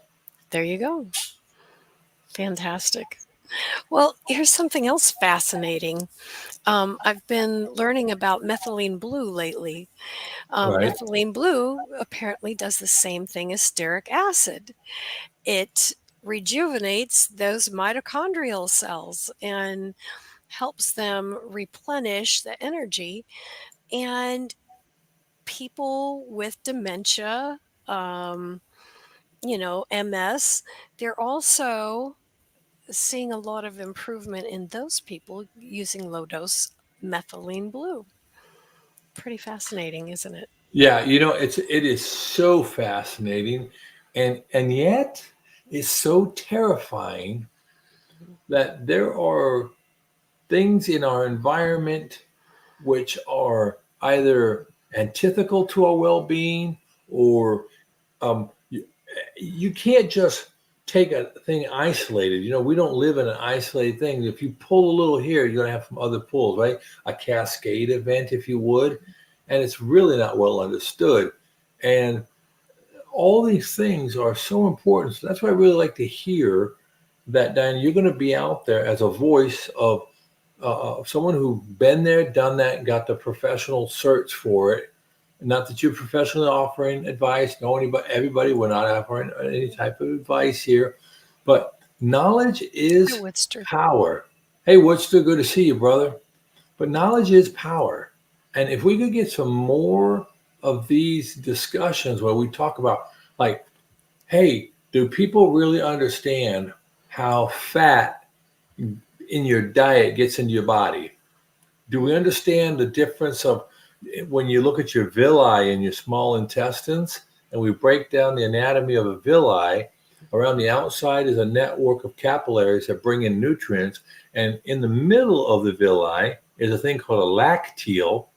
There you go. Fantastic. Well, here's something else fascinating. I've been learning about methylene blue lately. Right. Methylene blue apparently does the same thing as stearic acid. It rejuvenates those mitochondrial cells and helps them replenish the energy. And people with dementia, um, MS, they're also seeing a lot of improvement in those people using low dose methylene blue. Pretty fascinating, isn't it? Yeah, it is so fascinating and yet it's so terrifying that there are things in our environment which are either antithetical to our well-being or you can't just take a thing isolated. We don't live in an isolated thing. If you pull a little here, you're going to have some other pulls, right? A cascade event, if you would. And it's really not well understood. And all these things are so important. So that's why I really like to hear that, Diana, you're going to be out there as a voice of someone who's been there, done that, and got the professional search for it. Not that you're professionally offering advice, no anybody, everybody. We're not offering any type of advice here, but knowledge Hi, is Woodster. power. Hey, Woodster, good to see you, brother. But knowledge is power, and if we could get some more of these discussions where we talk about, like, hey, do people really understand how fat in your diet gets into your body? Do we understand the difference of when you look at your villi in your small intestines and we break down the anatomy of a villi? Around the outside is a network of capillaries that bring in nutrients, and in the middle of the villi is a thing called a lacteal.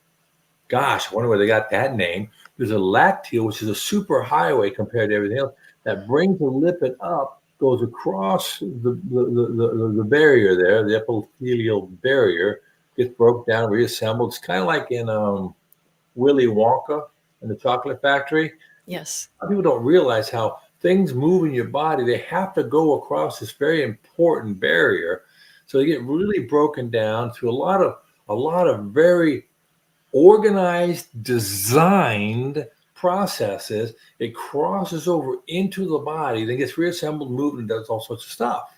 Gosh, I wonder where they got that name. There's a lacteal, which is a super highway compared to everything else, that brings the lipid up, goes across the barrier there, the epithelial barrier, gets broke down, reassembled. It's kind of like in Willy Wonka in the chocolate factory. Yes. People don't realize how things move in your body. They have to go across this very important barrier. So they get really broken down to a lot of very organized, designed processes. It crosses over into the body, then gets reassembled, moved, and does all sorts of stuff.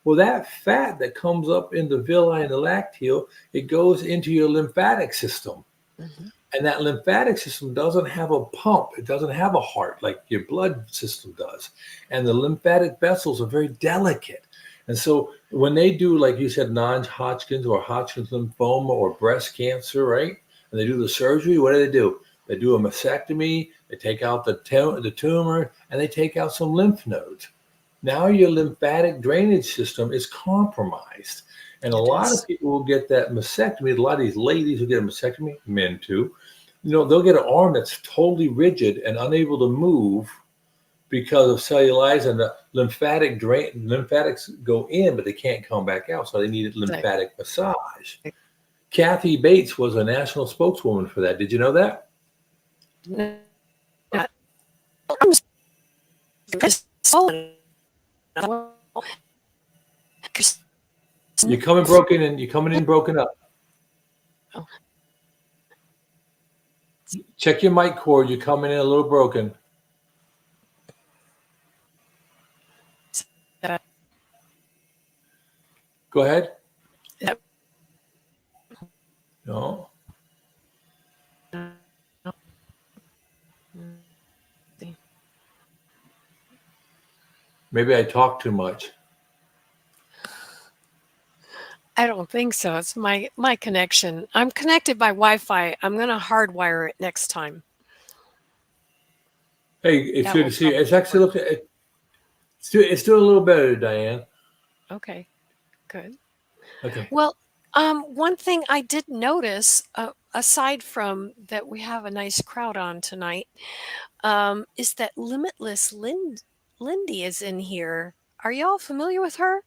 Well, that fat that comes up in the villi and the lacteal, it goes into your lymphatic system. Hmm. And that lymphatic system doesn't have a pump. It doesn't have a heart like your blood system does. And the lymphatic vessels are very delicate. And so when they do, like you said, non-Hodgkin's or Hodgkin's lymphoma or breast cancer, right? And they do the surgery, what do? They do a mastectomy, they take out the tumor, and they take out some lymph nodes. Now your lymphatic drainage system is compromised. And a It lot of is. people will get that mastectomy. A lot of these ladies will get a mastectomy, men too. They'll get an arm that's totally rigid and unable to move because of cellulitis, and the lymphatics go in, but they can't come back out. So they needed Like, lymphatic massage. Kathy Bates was a national spokeswoman for that. Did you know that? not, I'm just You're coming broken and you're coming in broken up. oh, Check your mic cord. You're coming in a little broken. that- Go ahead. that- No. Maybe I talk too much. I don't think so. It's my connection. I'm connected by Wi-Fi. I'm going to hardwire it next time. Hey, it's That good will to see you. It's probably actually work. looking. It's doing a little better, Diane. Okay, good. Okay. Well, one thing I did notice, aside from that we have a nice crowd on tonight, is that Limitless Lindy is in here. Are y'all familiar with her?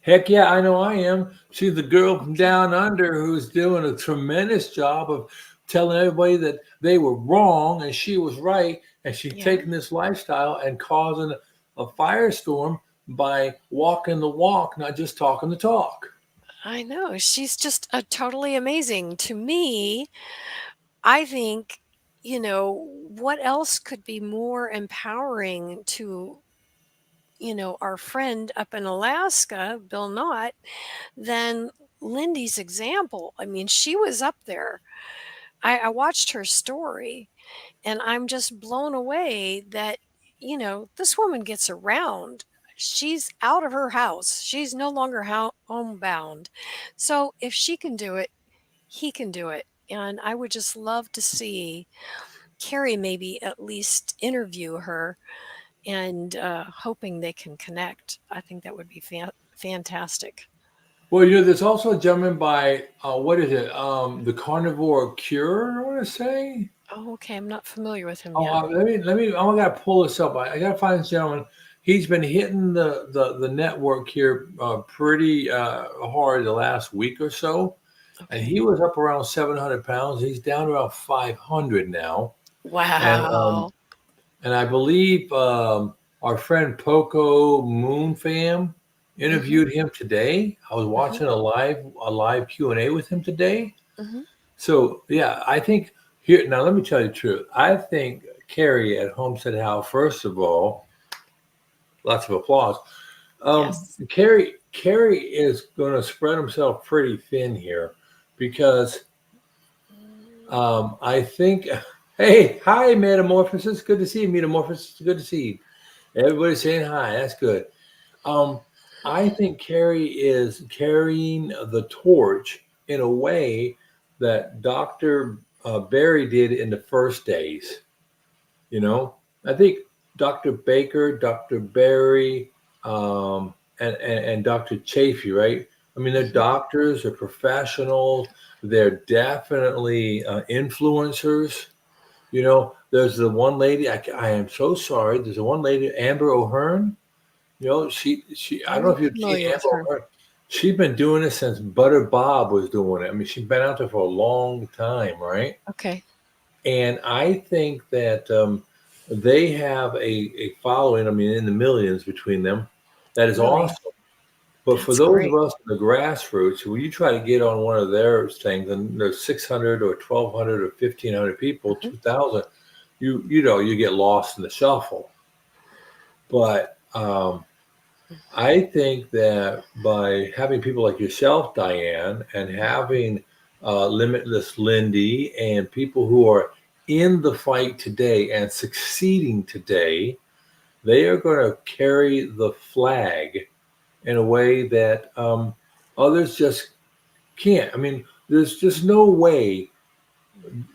Heck yeah, I know I am. She's the girl from Okay. down under who's doing a tremendous job of telling everybody that they were wrong and she was right. And she's Yeah, taking this lifestyle and causing a firestorm by walking the walk, not just talking the talk. I know. She's just totally amazing. To me, I think, what else could be more empowering to, our friend up in Alaska, Bill Knott, than Lindy's example. I mean, she was up there. I watched her story and I'm just blown away that, this woman gets around. She's out of her house. She's no longer homebound. So if she can do it, he can do it. And I would just love to see Carrie maybe at least interview her and hoping they can connect. I think that would be fantastic. Well, there's also a gentleman by what is it? The Carnivore Cure, I want to say. Oh, okay. I'm not familiar with him Oh, yet. let me. I gotta pull this up. I gotta find this gentleman. He's been hitting the network here pretty hard the last week or so, and Okay. he was up around 700 pounds. He's down around 500 now, and Wow. and I believe our friend Poco Moonfam Hmm. interviewed him today. I was Hmm. watching a live Q&A with him today. Hmm. So yeah, I think here now. Let me tell you the truth. I think Carrie at Homestead House. First of all, lots of applause. Yes. Carrie is going to spread himself pretty thin here because I think. Hey, hi, Metamorphosis. Good to see you, Metamorphosis. Good to see you. Everybody's saying hi. That's good. Um, I think Carrie is carrying the torch in a way that Dr. Barry did in the first days. I think Dr. Baker, Dr. Barry, and Dr. Chafee, right? I mean, they're Hmm. doctors, they're professionals, they're definitely influencers. There's the one lady, I am so sorry. There's the one lady, Amber O'Hearn. I I'm don't know if not you've seen familiar with Amber her. O'Hearn. She's been doing it since Butter Bob was doing it. I mean, she's been out there for a long time, right? Okay. And I think that they have a following, I mean, in the millions between them. That is Really? awesome. But for That's those of great. us in the grassroots, when you try to get on one of their things, and there's 600 or 1,200 or 1,500 people, Hmm. 2,000, you get lost in the shuffle. But I think that by having people like yourself, Diane, and having Limitless Lindy and people who are in the fight today and succeeding today, they are going to carry the flag in a way that others just can't. I mean, there's just no way.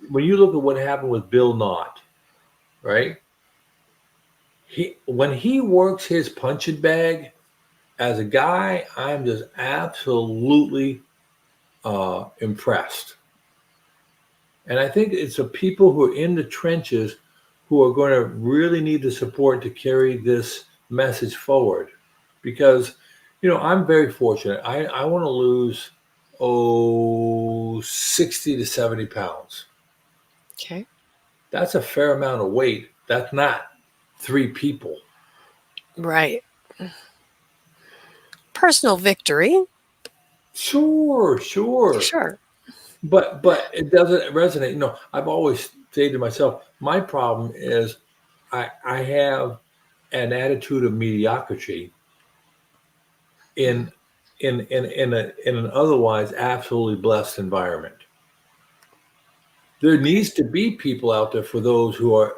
When you look at what happened with Bill Knott, right? When he works his punching bag, as a guy, I'm just absolutely impressed. And I think it's the people who are in the trenches who are going to really need the support to carry this message forward. Because, I'm very fortunate. I want to lose 60 to 70 pounds. Okay. That's a fair amount of weight. That's not three people. Right. Personal victory. Sure, sure. Sure. But it doesn't resonate. I've always said to myself, my problem is I have an attitude of mediocrity in in an otherwise absolutely blessed environment. There Okay. needs to be people out there for those who are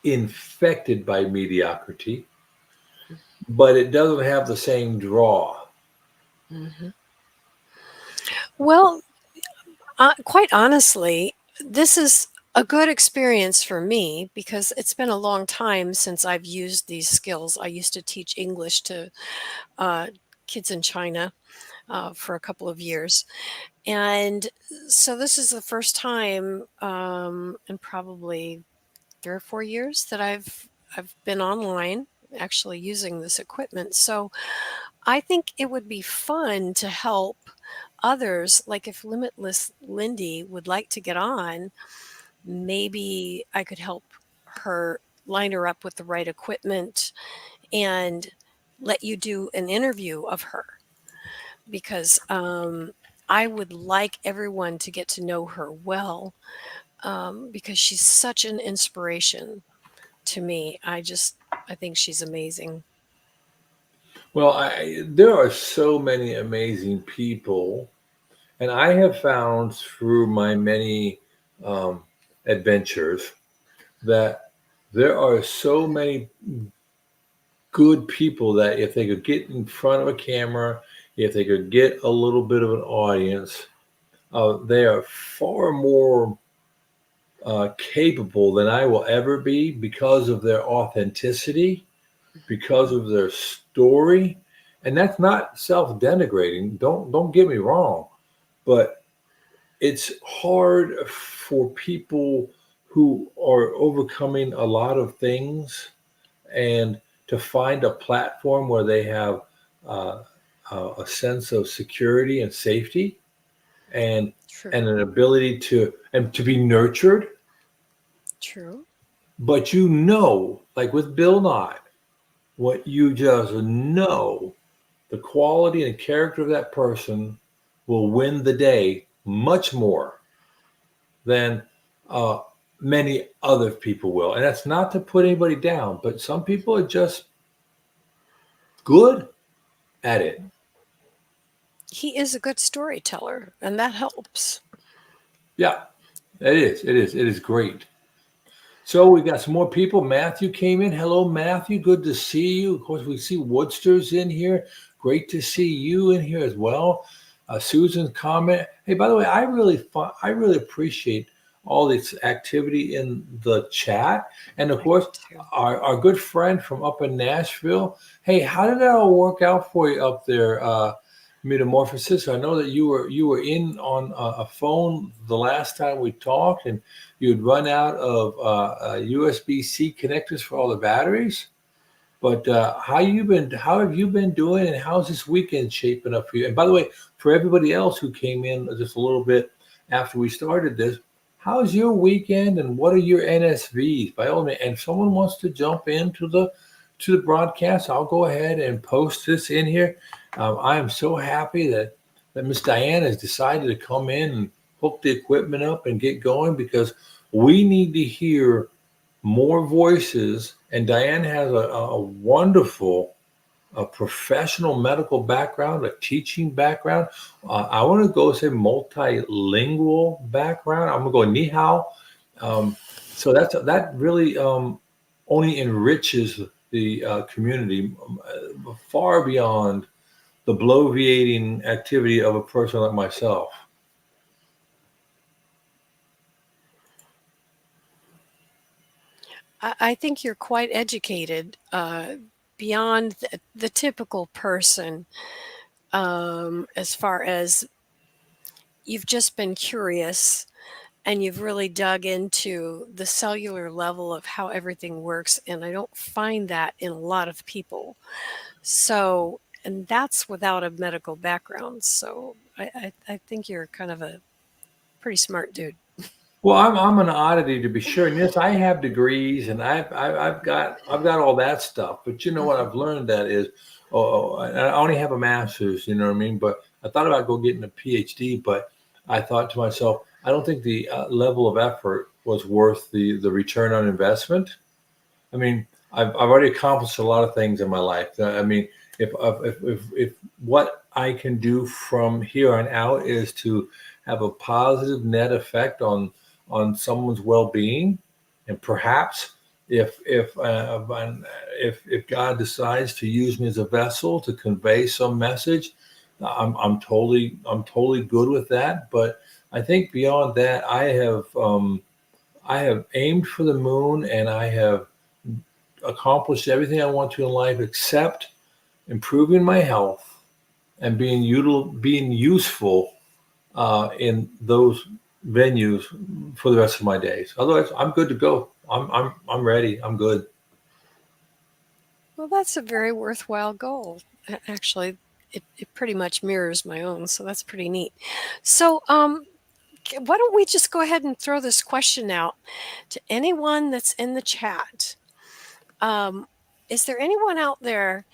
infected by mediocrity, but it doesn't have the same draw. Hmm. Well, quite honestly, this is a good experience for me because it's been a long time since I've used these skills. I used to teach English to uh, kids in China for a couple of years. And so this is the first time in probably 3 or 4 years that I've been online actually using this equipment. So I think it would be fun to help others. Like if Limitless Lindy would like to get on, maybe I could help her line her up with the right equipment and let you do an interview of her because I would like everyone to get to know her well because she's such an inspiration to me. I think she's amazing. Well, there are so many amazing people, and I have found through my many um, adventures that there are so many good people that if they could get in front of a camera, if they could get a little bit of an audience, they are far more capable than I will ever be because of their authenticity, because of their story. And that's not self-denigrating. Don't get me wrong, but it's hard for people who are overcoming a lot of things and to find a platform where they have uh, a sense of security and safety and True, an ability to be nurtured. true. But like with Bill Nye, what you just know, the quality and character of that person will win the day much more than uh, many other people will. And that's not to put anybody down, but some people are just good at it. He is a good storyteller, and that helps. Yeah, it is. It is. It is great. So we got some more people. Matthew came in. Hello, Matthew. Good to see you. Of course, we see Woodster's in here. Great to see you in here as well. Susan's comment. Hey, by the way, I really appreciate all this activity in the chat, and of I do course, too. our good friend from up in Nashville. Hey, how did that all work out for you up there, Metamorphosis? I know that you were in on a phone the last time we talked, and you'd run out of USB-C connectors for all the batteries. But how have you been doing, and how's this weekend shaping up for you? And by the way, for everybody else who came in just a little bit after we started this, how's your weekend, and what are your NSVs? By all means, and if someone wants to jump into the broadcast, I'll go ahead and post this in here. I am so happy that Miss Diane has decided to come in and hook the equipment up and get going because we need to hear more voices. And Diane has a wonderful professional medical background, a teaching background. I want to go say multilingual background. I'm going to go ni hao. So that really only enriches the community far beyond the bloviating activity of a person like myself. I think you're quite educated beyond the typical person as far as you've just been curious and you've really dug into the cellular level of how everything works. And I don't find that in a lot of people. So, and that's without a medical background. So I think you're kind of a pretty smart dude. Well, I'm an oddity to be sure. And yes, I have degrees, and I've got all that stuff. But you know what Mhm. I've learned that is, I only have a master's. You know what I mean? But I thought about go getting a PhD, but I thought to myself, I don't think the level of effort was worth the return on investment. I mean, I've already accomplished a lot of things in my life. I mean, if what I can do from here on out is to have a positive net effect on someone's well-being, and perhaps if God decides to use me as a vessel to convey some message, I'm totally good with that. But I think beyond that, I have aimed for the moon, and I have accomplished everything I want to in life except improving my health and being useful in those venues for the rest of my days. Otherwise, I'm good to go. I'm ready. I'm good. Well, that's a very worthwhile goal. Actually, it pretty much mirrors my own, so that's pretty neat. So, why don't we just go ahead and throw this question out to anyone that's in the chat? Um, is there anyone out there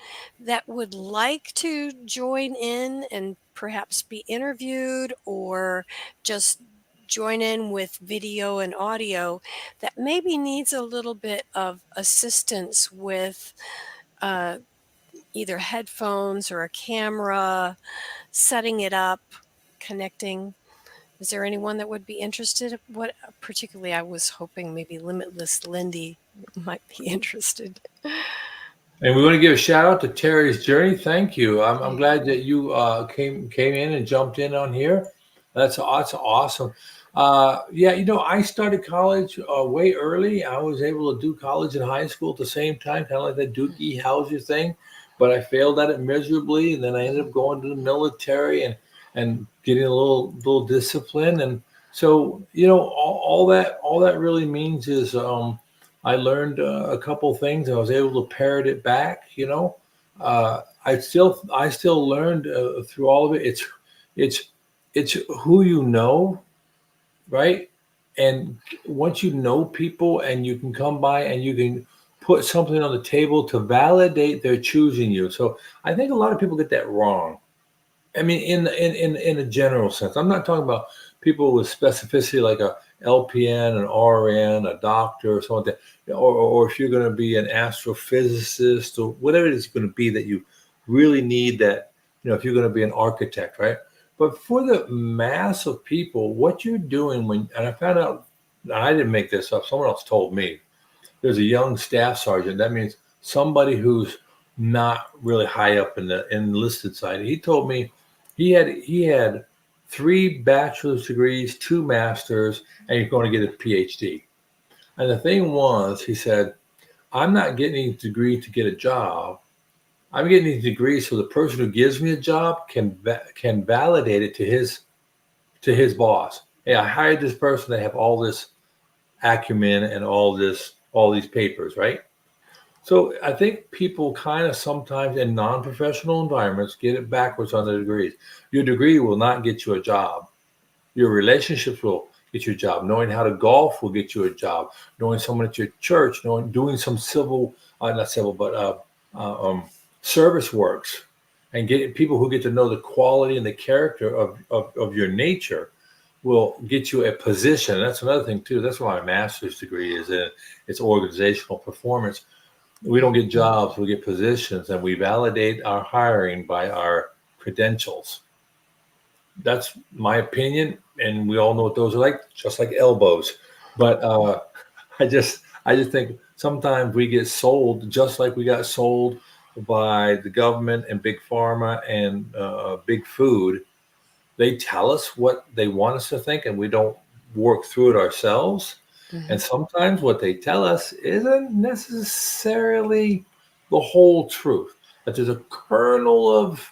that would like to join in and perhaps be interviewed or just join in with video and audio that maybe needs a little bit of assistance with uh, either headphones or a camera, setting it up, connecting? Is there anyone that would be interested? What particularly I was hoping maybe Limitless Lindy might be interested. And we want to give a shout out to Terry's Journey. Thank you. I'm Yeah. glad that you came in and jumped in on here. That's awesome. Yeah, you know, I started college way early. I was able to do college and high school at the same time, kind of like that Dookie Howser thing. But I failed at it miserably, and then I ended up going to the military and getting a little discipline. And so, you know, all that really means is I learned a couple things. I was able to parrot it back. You know, I still learned through all of it. It's it's who you know, right? And once you know people, and you can come by and you can put something on the table to validate they're choosing you. So I think a lot of people get that wrong. I mean, in a general sense, I'm not talking about people with specificity like a LPN, an RN, a doctor, or something, like that, or if you're going to be an astrophysicist or whatever it is going to be that you really need that, you know, if you're going to be an architect, right? But for the mass of people, what you're doing and I found out, I didn't make this up, someone else told me, there's a young staff sergeant. That means somebody who's not really high up in the enlisted side. He told me he had 3 bachelor's degrees, 2 masters, and he's going to get a PhD. And the thing was, he said, I'm not getting a degree to get a job. I'm getting a degree so the person who gives me a job can validate it to his boss. Hey, I hired this person. They have all this acumen and all these papers, right? So I think people kind of sometimes in non-professional environments get it backwards on the degrees. Your degree will not get you a job. Your relationships will get you a job. Knowing how to golf will get you a job. Knowing someone at your church, doing some not civil, but service works, and get people who get to know the quality and the character of your nature will get you a position. That's another thing too. That's why my master's degree is in it's organizational performance. We don't get jobs, we get positions, and we validate our hiring by our credentials. That's my opinion, and we all know what those are like, just like elbows. But I just think sometimes we get sold, just like we got sold by the government and big pharma and big food. They tell us what they want us to think, and we don't work through it ourselves. And Mhm. sometimes what they tell us isn't necessarily the whole truth. But there's a kernel of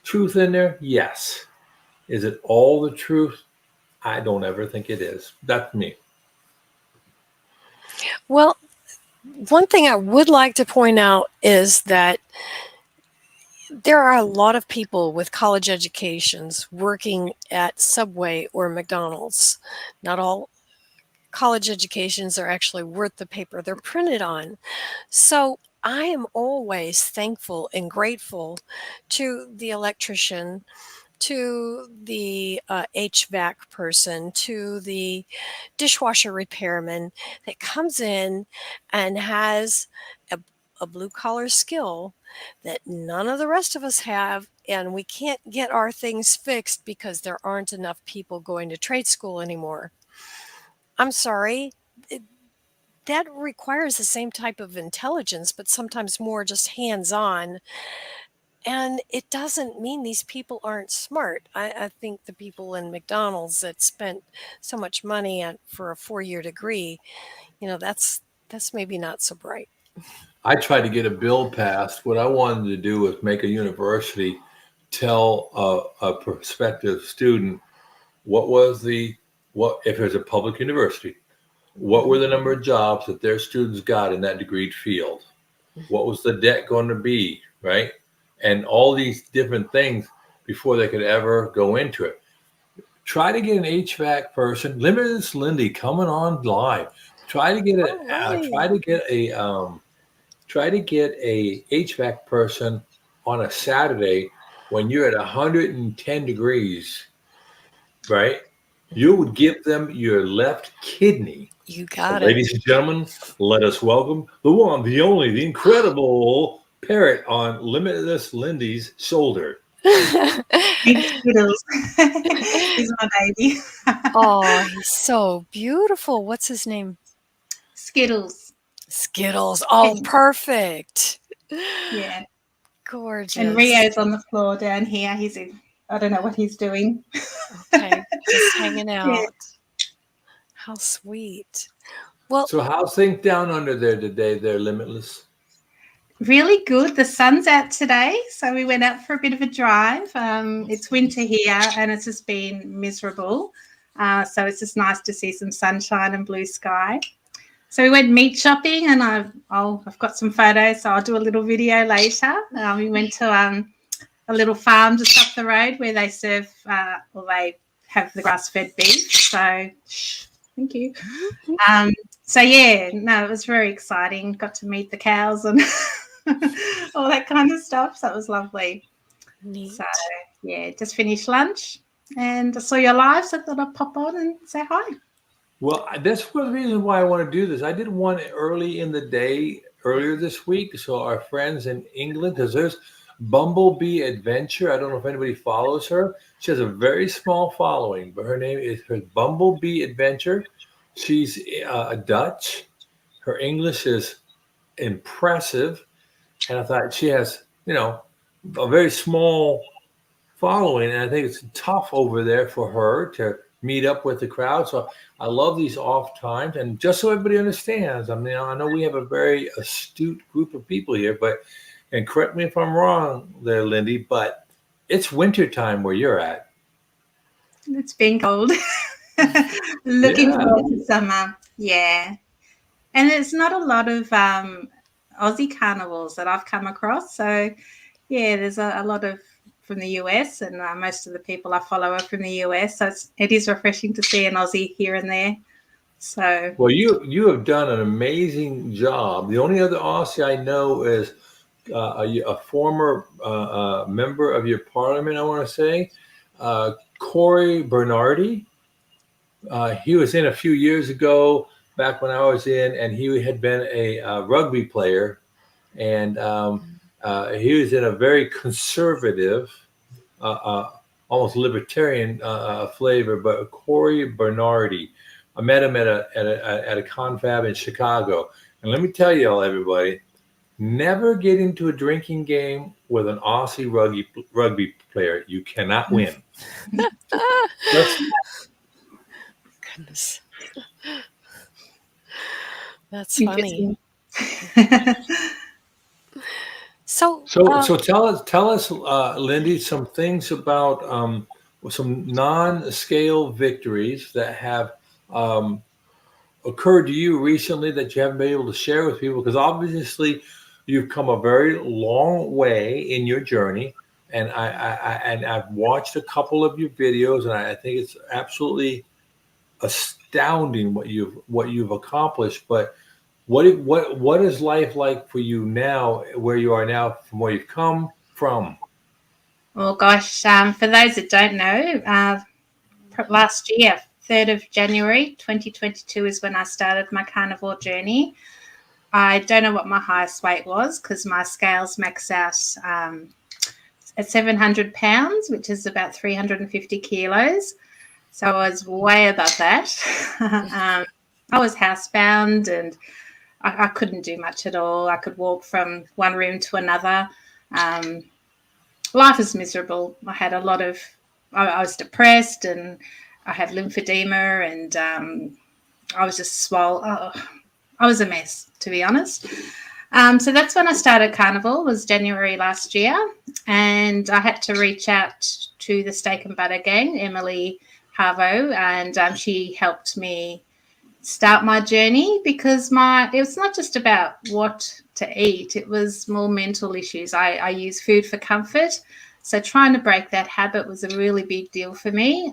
truth in there. Yes. Is it all the truth? I don't ever think it is. That's me. Well, one thing I would like to point out is that There are a lot of people with college educations working at Subway or McDonald's. Not all college educations are actually worth the paper they're printed on. So I am always thankful and grateful to the electrician, to the HVAC person, to the dishwasher repairman that comes in and has a, a blue collar skill that none of the rest of us have. And we can't get our things fixed because there aren't enough people going to trade school anymore. I'm sorry. That requires the same type of intelligence, but sometimes more just hands on. And it doesn't mean these people aren't smart. I think the people in McDonald's that spent so much money for a 4-year degree, that's maybe not so bright. I tried to get a bill passed. What I wanted to do was make a university tell a prospective student what if it's a public university, what were the number of jobs that their students got in that degreed field? What was the debt going to be, right? And all these different things before they could ever go into it. Try to get an HVAC person. Limitless Lindy coming on live. Try to get a HVAC person on a Saturday when you're at 110 degrees, right? You would give them your left kidney. You got it. Ladies and gentlemen, let us welcome the one, the only, the incredible parrot on Limitless Lindy's shoulder. Skittles. He's my baby. Oh, he's so beautiful. What's his name? Skittles. Skittles. Oh, perfect. Yeah. Gorgeous. And Rio's on the floor down here. I don't know what he's doing. Okay, just hanging out. Yeah. How sweet. Well, so how's things down under there today? They're Limitless. Really good. The sun's out today, so we went out for a bit of a drive. It's winter here, and it's just been miserable. So it's just nice to see some sunshine and blue sky. So we went meat shopping, and I've got some photos, so I'll do a little video later. We went to a little farm just up the road where they serve, they have the grass-fed beef. So, thank you. So yeah, no, it was very exciting. Got to meet the cows and all that kind of stuff. So it was lovely. Neat. So yeah, just finished lunch, and I saw your live, so I thought I'd pop on and say hi. Well, that's one of the reasons why I want to do this. I did one early in the day, earlier this week. So our friends in England, because there's Bumblebee Adventure. I don't know if anybody follows her. She has a very small following, but her name is Bumblebee Adventure. She's Dutch. Her English is impressive. And I thought she has, a very small following. And I think it's tough over there for her to meet up with the crowd. So I love these off times. And just so everybody understands, I know we have a very astute group of people here, and correct me if I'm wrong there, Lindy, but it's winter time where you're at. It's been cold. Looking forward to summer. Yeah. And there's not a lot of Aussie carnivores that I've come across. So, yeah, there's a lot of from the US, and most of the people I follow are from the US. So it is refreshing to see an Aussie here and there. So, well, you have done an amazing job. The only other Aussie I know is a former member of your parliament, I want to say, Corey Bernardi. He was in a few years ago, back when I was in, and he had been a rugby player, and he was in a very conservative, almost libertarian flavor. But Corey Bernardi, I met him at a confab in Chicago, and let me tell you all, everybody, never get into a drinking game with an Aussie rugby player. You cannot win. Goodness. That's funny. So tell us, Lindy, some things about some non-scale victories that have occurred to you recently that you haven't been able to share with people, because obviously You've come a very long way in your journey, and I've watched a couple of your videos, and I think it's absolutely astounding what you've accomplished. But what is life like for you now, where you are now, from where you've come from? Well, gosh, for those that don't know, last year, 3rd of January 2022 is when I started my carnivore journey. I don't know what my highest weight was because my scales max out at 700 pounds, which is about 350 kilos. So I was way above that. I was housebound and I couldn't do much at all. I could walk from one room to another. Life is miserable. I had I was depressed and I had lymphedema and I was just swollen. Oh, I was a mess, to be honest. So that's when I started Carnivore, was January last year. And I had to reach out to the Steak and Butter gang, Emily Harvo, and she helped me start my journey because it was not just about what to eat, it was more mental issues. I use food for comfort. So trying to break that habit was a really big deal for me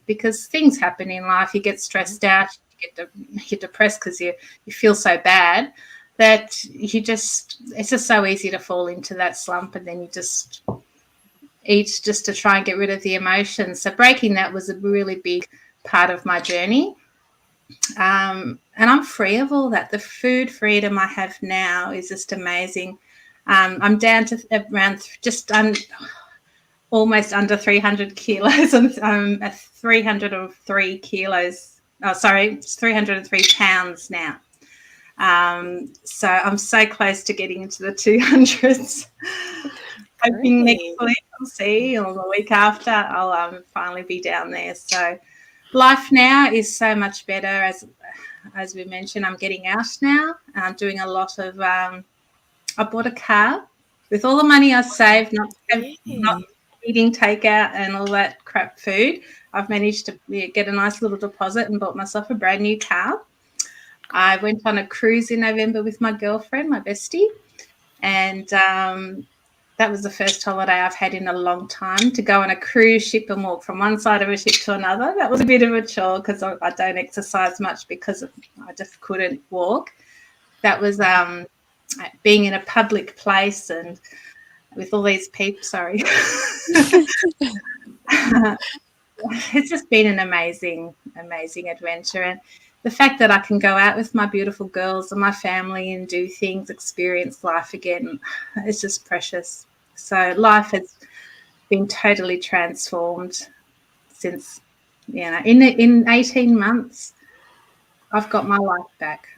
because things happen in life. You get stressed out, you're depressed because you feel so bad that it's just so easy to fall into that slump, and then you just eat just to try and get rid of the emotions. So breaking that was a really big part of my journey. And I'm free of all that. The food freedom I have now is just amazing. I'm down to around almost under 300 kilos. I'm at 303 kilos. Oh, sorry, it's 303 pounds now. So I'm so close to getting into the 200s. Hoping next week I'll see, or the week after I'll finally be down there. So life now is so much better. As we mentioned, I'm getting out now. I'm doing a lot of I bought a car with all the money I saved, not eating takeout and all that crap food. I've managed to get a nice little deposit and bought myself a brand new car. I went on a cruise in November with my girlfriend, my bestie, and that was the first holiday I've had in a long time, to go on a cruise ship and walk from one side of a ship to another. That was a bit of a chore because I don't exercise much because I just couldn't walk. That was being in a public place and with all these people. Sorry. It's just been an amazing, amazing adventure. And the fact that I can go out with my beautiful girls and my family and do things, experience life again, it's just precious. So life has been totally transformed since, in 18 months, I've got my life back.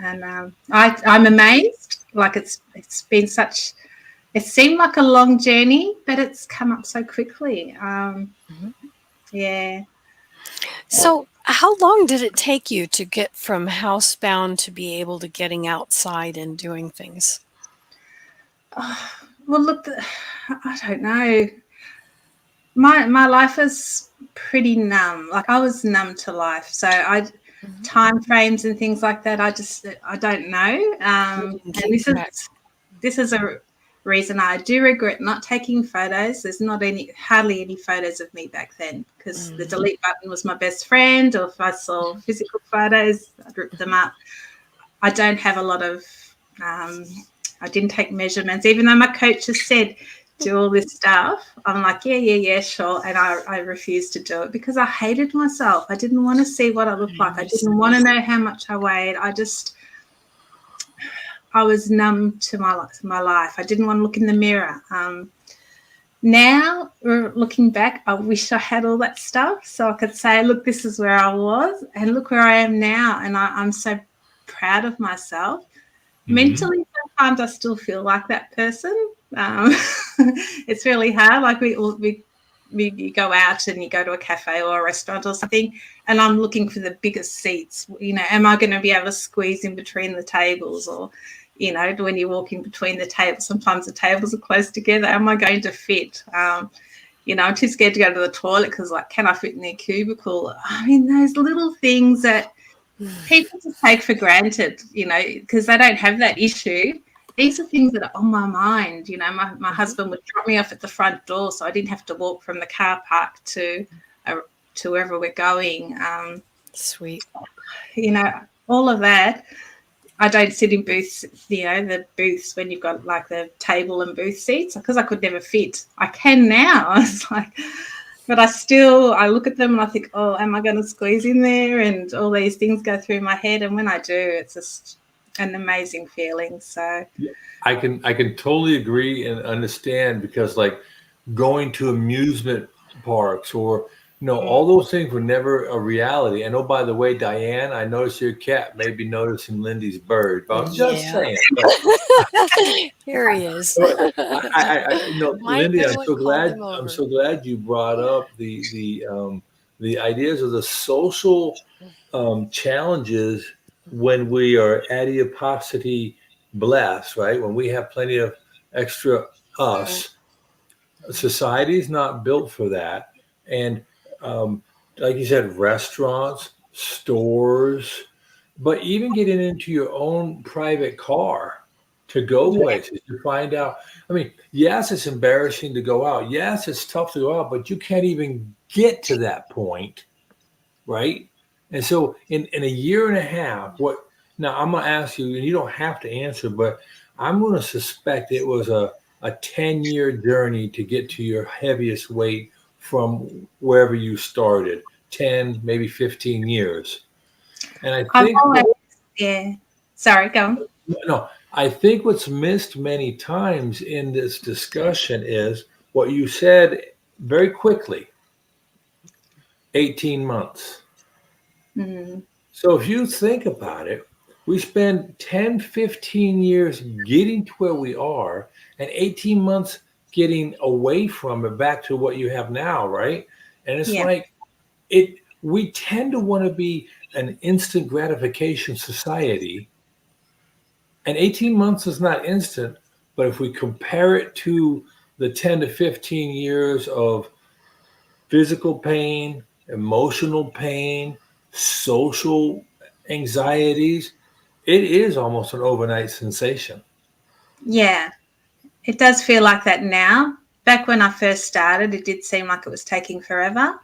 And I'm amazed. Like it's been it seemed like a long journey, but it's come up so quickly. Yeah. So how long did it take you to get from housebound to be able to getting outside and doing things? Well, look, I don't know. My life is pretty numb. Like I was numb to life. So time frames and things like that, I don't know. And this is a reason I do regret not taking photos. There's hardly any photos of me back then because the delete button was my best friend, or if I saw physical photos, I'd rip them up. I don't have a lot of I didn't take measurements, even though my coach has said do all this stuff. I'm like, yeah, sure. And I refused to do it because I hated myself. I didn't want to see what I looked like. I didn't want to know how much I weighed. I was numb to my life. I didn't want to look in the mirror. Now, looking back, I wish I had all that stuff so I could say, look, this is where I was and look where I am now. And I'm so proud of myself. Mm-hmm. Mentally, sometimes I still feel like that person. It's really hard. Like you go out and you go to a cafe or a restaurant or something, and I'm looking for the biggest seats. Am I going to be able to squeeze in between the tables? Or, when you walk in between the tables, sometimes the tables are close together. Am I going to fit? I'm too scared to go to the toilet because, can I fit in their cubicle? I mean, those little things that people just take for granted, because they don't have that issue. these are things that are on my mind. You know, my husband would drop me off at the front door, so I didn't have to walk from the car park to wherever we're going. Sweet. You know, all of that. I don't sit in booths, you know, the booths when you've got like the table and booth seats, because I could never fit. I can now. It's like, but I look at them and I think, oh, am I going to squeeze in there? And all these things go through my head. And when I do, it's just an amazing feeling. So I can totally agree and understand, because like going to amusement parks or all those things were never a reality. And oh, by the way, Diane, I noticed your cat may be noticing Lindy's bird. But I'm just saying. Here he is. Lindy, I'm so glad you brought up the ideas of the social challenges when we are adiposity blessed, right? When we have plenty of extra us. Society is not built for that. And like you said, restaurants, stores, but even getting into your own private car to go places, to find out. I mean, yes, it's embarrassing to go out. Yes, it's tough to go out, but you can't even get to that point, right? And so in a year and a half, now I'm going to ask you, and you don't have to answer, but I'm going to suspect it was a 10-year journey to get to your heaviest weight from wherever you started, 10, maybe 15 years. And I think Sorry, go on. No, I think what's missed many times in this discussion is what you said very quickly, 18 months. Mm-hmm. So if you think about it, we spend 10, 15 years getting to where we are and 18 months getting away from it back to what you have now, right? And it's like we tend to want to be an instant gratification society. And 18 months is not instant, but if we compare it to the 10 to 15 years of physical pain, emotional pain, social anxieties, it is almost an overnight sensation. Yeah, it does feel like that now. Back when I first started, it did seem like it was taking forever.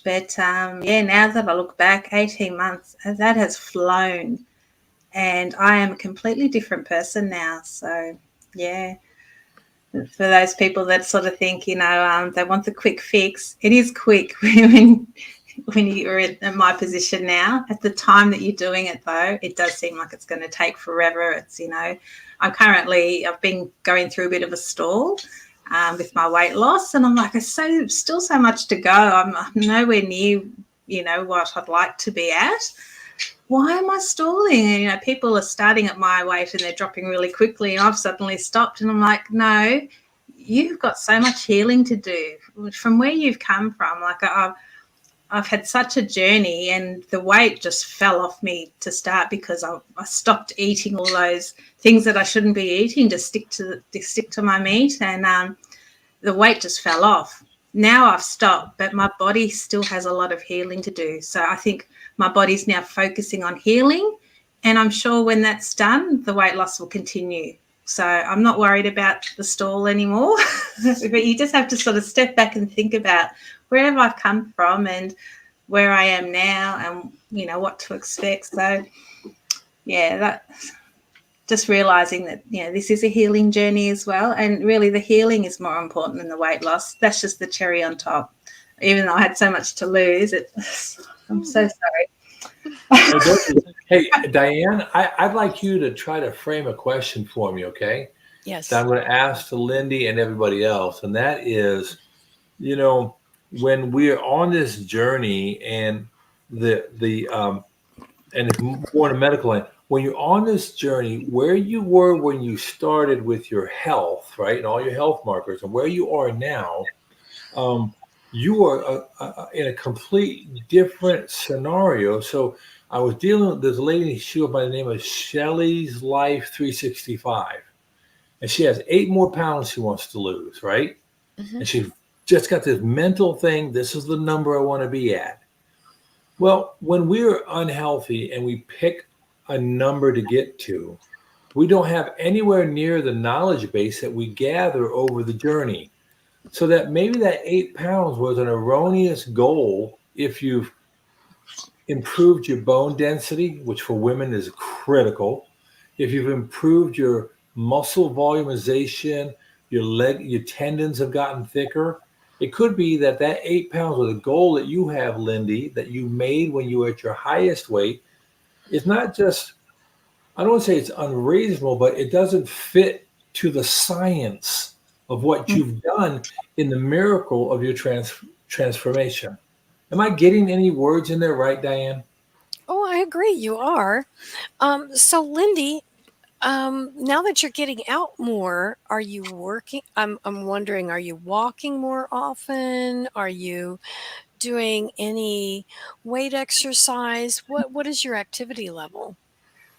But now that I look back, 18 months, that has flown. And I am a completely different person now. So, yeah, for those people that sort of think, they want the quick fix, it is quick when you're in my position now. At the time that you're doing it, though, it does seem like it's going to take forever. It's, I've been going through a bit of a stall with my weight loss, and I'm like, there's still so much to go. I'm nowhere near, what I'd like to be at. Why am I stalling? And, people are starting at my weight and they're dropping really quickly, and I've suddenly stopped, and I'm like, no, you've got so much healing to do from where you've come from. Like I've had such a journey, and the weight just fell off me to start because I stopped eating all those things that I shouldn't be eating to stick to my meat, and the weight just fell off. Now I've stopped, but my body still has a lot of healing to do. So I think my body's now focusing on healing, and I'm sure when that's done, the weight loss will continue. So I'm not worried about the stall anymore. But you just have to sort of step back and think about wherever I've come from and where I am now, and, what to expect. So, that just realizing that, this is a healing journey as well. And really the healing is more important than the weight loss. That's just the cherry on top. Even though I had so much to lose, I'm so sorry. Hey, Diane, I'd like you to try to frame a question for me, okay? Yes. That I'm going to ask to Lindy and everybody else. And that is, when we're on this journey and and it's more in a medical line, when you're on this journey, where you were when you started with your health, right, and all your health markers, and where you are now, you are in a complete different scenario. So I was dealing with this lady, she was by the name of Shelly's Life 365. And she has 8 more pounds she wants to lose, right? Mm-hmm. And she's just got this mental thing, this is the number I want to be at. Well, when we're unhealthy and we pick a number to get to, we don't have anywhere near the knowledge base that we gather over the journey. So that maybe that 8 pounds was an erroneous goal if you've improved your bone density, which for women is critical, if you've improved your muscle volumization, your tendons have gotten thicker. It could be that 8 pounds or the goal that you have, Lindy, that you made when you were at your highest weight is not just, I don't want to say it's unreasonable, but it doesn't fit to the science of what you've done in the miracle of your transformation. Am I getting any words in there right, Diane? Oh, I agree. You are. So, Lindy, now that you're getting out more, are you working? I'm wondering, are you walking more often? Are you doing any weight exercise? What is your activity level?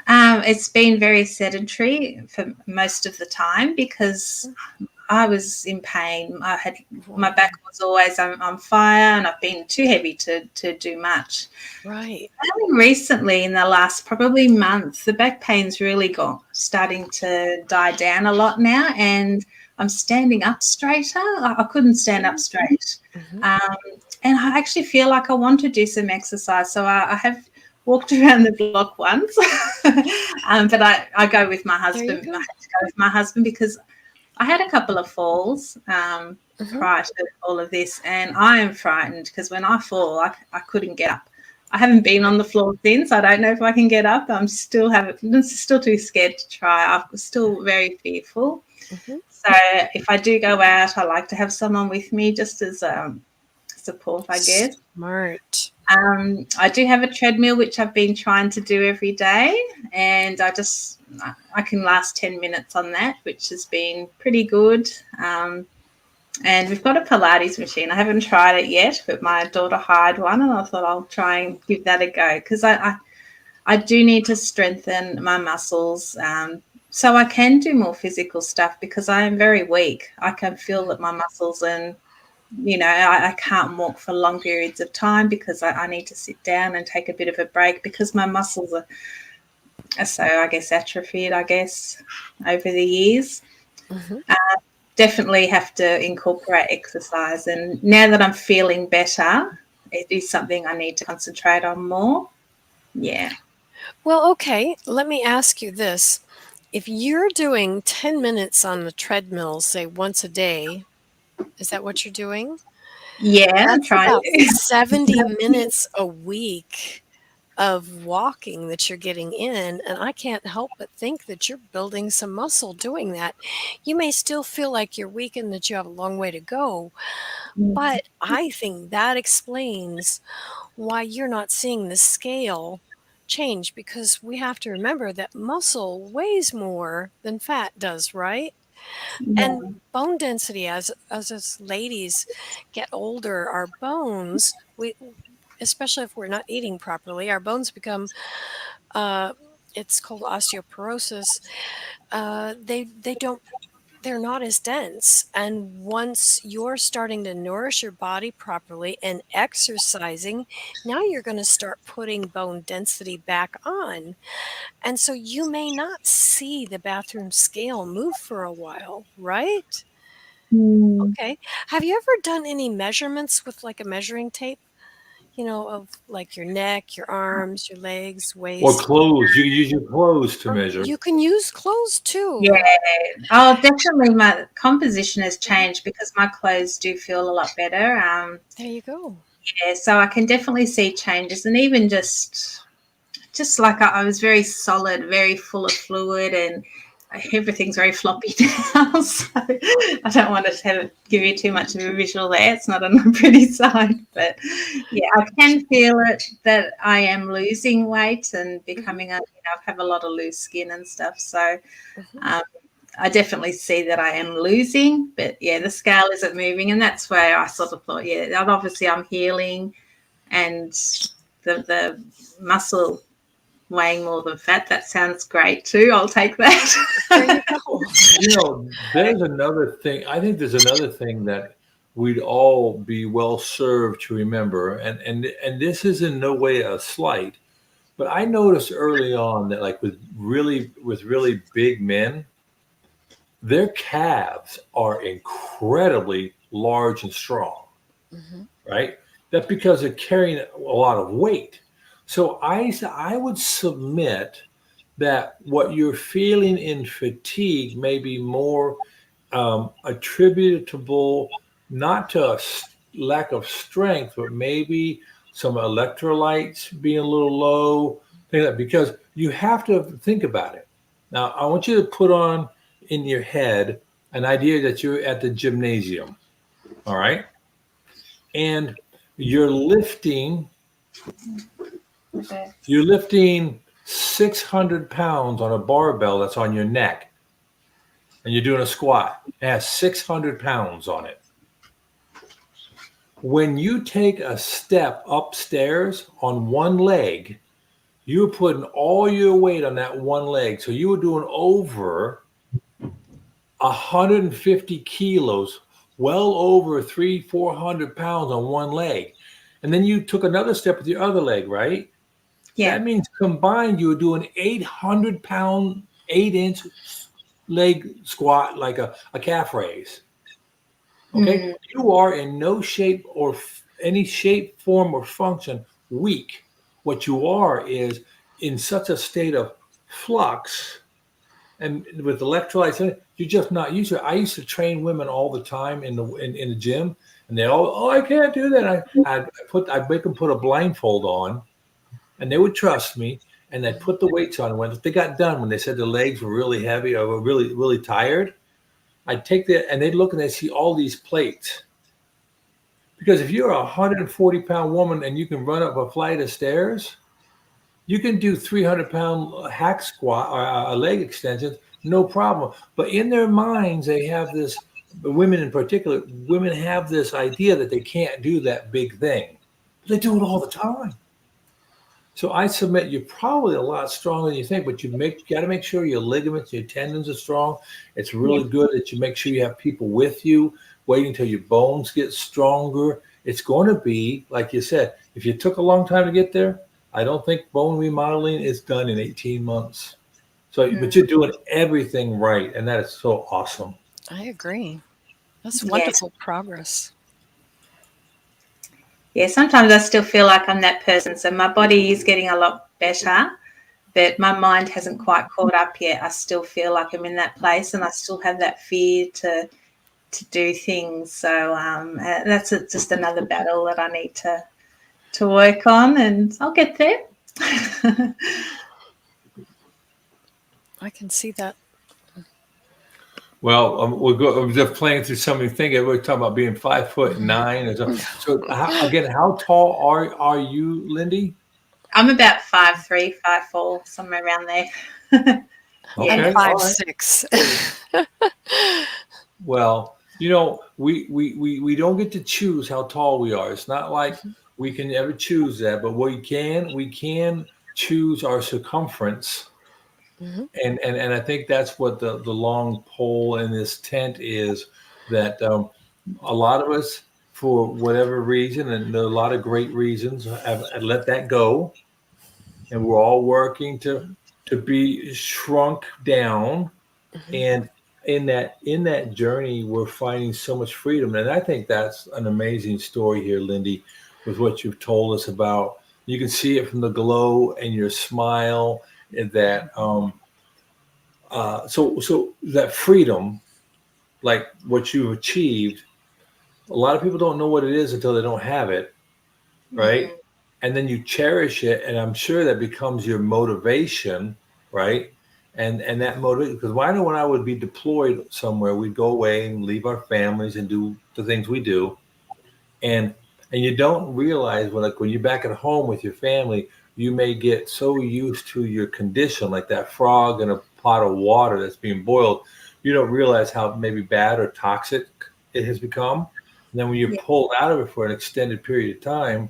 It's been very sedentary for most of the time because I was in pain. My back was always on fire, and I've been too heavy to do much. Right. Only recently, in the last probably month, the back pain's really starting to die down a lot now, and I'm standing up straighter. I couldn't stand up straight, Mm-hmm. and I actually feel like I want to do some exercise. So I have walked around the block once, but I go with my husband. I had to go with my husband because I had a couple of falls prior to all of this, and I am frightened because when I fall, I couldn't get up. I haven't been on the floor since. I don't know if I can get up. I'm still too scared to try. I'm still very fearful. Mm-hmm. So if I do go out, I like to have someone with me just as support, I guess. Smart. I do have a treadmill, which I've been trying to do every day, and I can last 10 minutes on that, which has been pretty good. And we've got a Pilates machine. I haven't tried it yet, but my daughter hired one, and I thought I'll try and give that a go because I do need to strengthen my muscles so I can do more physical stuff because I am very weak. I can feel that my muscles and I can't walk for long periods of time because I need to sit down and take a bit of a break because my muscles are so, I guess, atrophied, over the years. Mm-hmm. Definitely have to incorporate exercise. And now that I'm feeling better, it is something I need to concentrate on more. Yeah. Well, okay. Let me ask you this. If you're doing 10 minutes on the treadmill, say once a day, is that what you're doing? Yeah, I'm That's trying about to. 70 minutes a week of walking that you're getting in, and I can't help but think that you're building some muscle doing that. You may still feel like you're weak and that you have a long way to go, but I think that explains why you're not seeing the scale change because we have to remember that muscle weighs more than fat does, right? And bone density as us ladies get older, our bones, especially if we're not eating properly, our bones become it's called osteoporosis. They're not as dense. And once you're starting to nourish your body properly and exercising, now you're going to start putting bone density back on. And so you may not see the bathroom scale move for a while, right? Okay. Have you ever done any measurements with like a measuring tape? Of like your neck, your arms, your legs, Or waist. clothes. You can use your clothes to measure. You can use clothes too. Yeah. Oh, definitely my composition has changed because my clothes do feel a lot better. There you go. Yeah, so I can definitely see changes, and even just like I was very solid, very full of fluid, and everything's very floppy now. So I don't want to give you too much of a visual there. It's not on the pretty side, but yeah, I can feel it that I am losing weight and becoming I have a lot of loose skin and stuff. So I definitely see that I am losing, but yeah, the scale isn't moving, and that's where I sort of thought, yeah, obviously I'm healing, and the muscle weighing more than fat. That sounds great too. I'll take that. There you go. There's another thing. I think there's another thing that we'd all be well served to remember, and this is in no way a slight, But I noticed early on that like with really big men, their calves are incredibly large and strong, Hmm. right? That's because they're carrying a lot of weight. So I would submit that what you're feeling in fatigue may be more attributable not to lack of strength, but maybe some electrolytes being a little low, things like that, because you have to think about it. Now, I want you to put on in your head an idea that you're at the gymnasium, all right? And you're lifting, Okay. you're lifting 600 pounds on a barbell that's on your neck, and you're doing a squat. It has 600 pounds on it. When you take a step upstairs on one leg, you're putting all your weight on that one leg. So you were doing over 150 kilos, well over 400 pounds on one leg. And then you took another step with your other leg, right? Yeah. That means combined, you were doing 800-pound, 8-inch leg squat like a calf raise. Okay, you are in no shape or any shape, form, or function weak. What you are is in such a state of flux, and with electrolytes, you're just not used to it. I used to train women all the time in the gym, and they all, oh, I can't do that. I'd make them put a blindfold on, and they would trust me, and they'd put the weights on. And when they got done, when they said the legs were really heavy or were really tired, I'd take that, and they'd look and they'd see all these plates. Because if you're a 140-pound woman and you can run up a flight of stairs, you can do 300-pound hack squat or leg extensions, no problem. But in their minds, they have this, women in particular, women have this idea that they can't do that big thing. But they do it all the time. So I submit you're probably a lot stronger than you think, but you got to make sure your ligaments, your tendons are strong. It's really good that you make sure you have people with you, waiting until your bones get stronger. It's going to be, like you said, if you took a long time to get there, I don't think bone remodeling is done in 18 months. So, but you're doing everything right, and that is so awesome. I agree. That's Yes. wonderful progress. Yeah, sometimes I still feel like I'm that person. So my body is getting a lot better, but my mind hasn't quite caught up yet. I still feel like I'm in that place, and I still have that fear to do things. So that's just another battle that I need to work on, and I'll get there. I can see that. Well, I'm just playing through some of the things. We're talking about being 5'9" or something. So, how tall are you, Lindy? I'm about 5'3", 5'4", somewhere around there. Okay, I'm 5'6". Well, we don't get to choose how tall we are. It's not like we can ever choose that, but we can choose our circumference. Mm-hmm. And I think that's what the long pole in this tent is, that a lot of us, for whatever reason, and there are a lot of great reasons, have let that go. And we're all working to be shrunk down. Mm-hmm. And in that journey, we're finding so much freedom. And I think that's an amazing story here, Lindy, with what you've told us about. You can see it from the glow and your smile, and that so that freedom, like what you've achieved, a lot of people don't know what it is until they don't have it, right? And then you cherish it, and I'm sure that becomes your motivation, right? And that motivation, because I know when I would be deployed somewhere, we'd go away and leave our families and do the things we do, and you don't realize when you're back at home with your family, you may get so used to your condition, like that frog in a pot of water that's being boiled, you don't realize how maybe bad or toxic it has become. And then when you're pulled out of it for an extended period of time,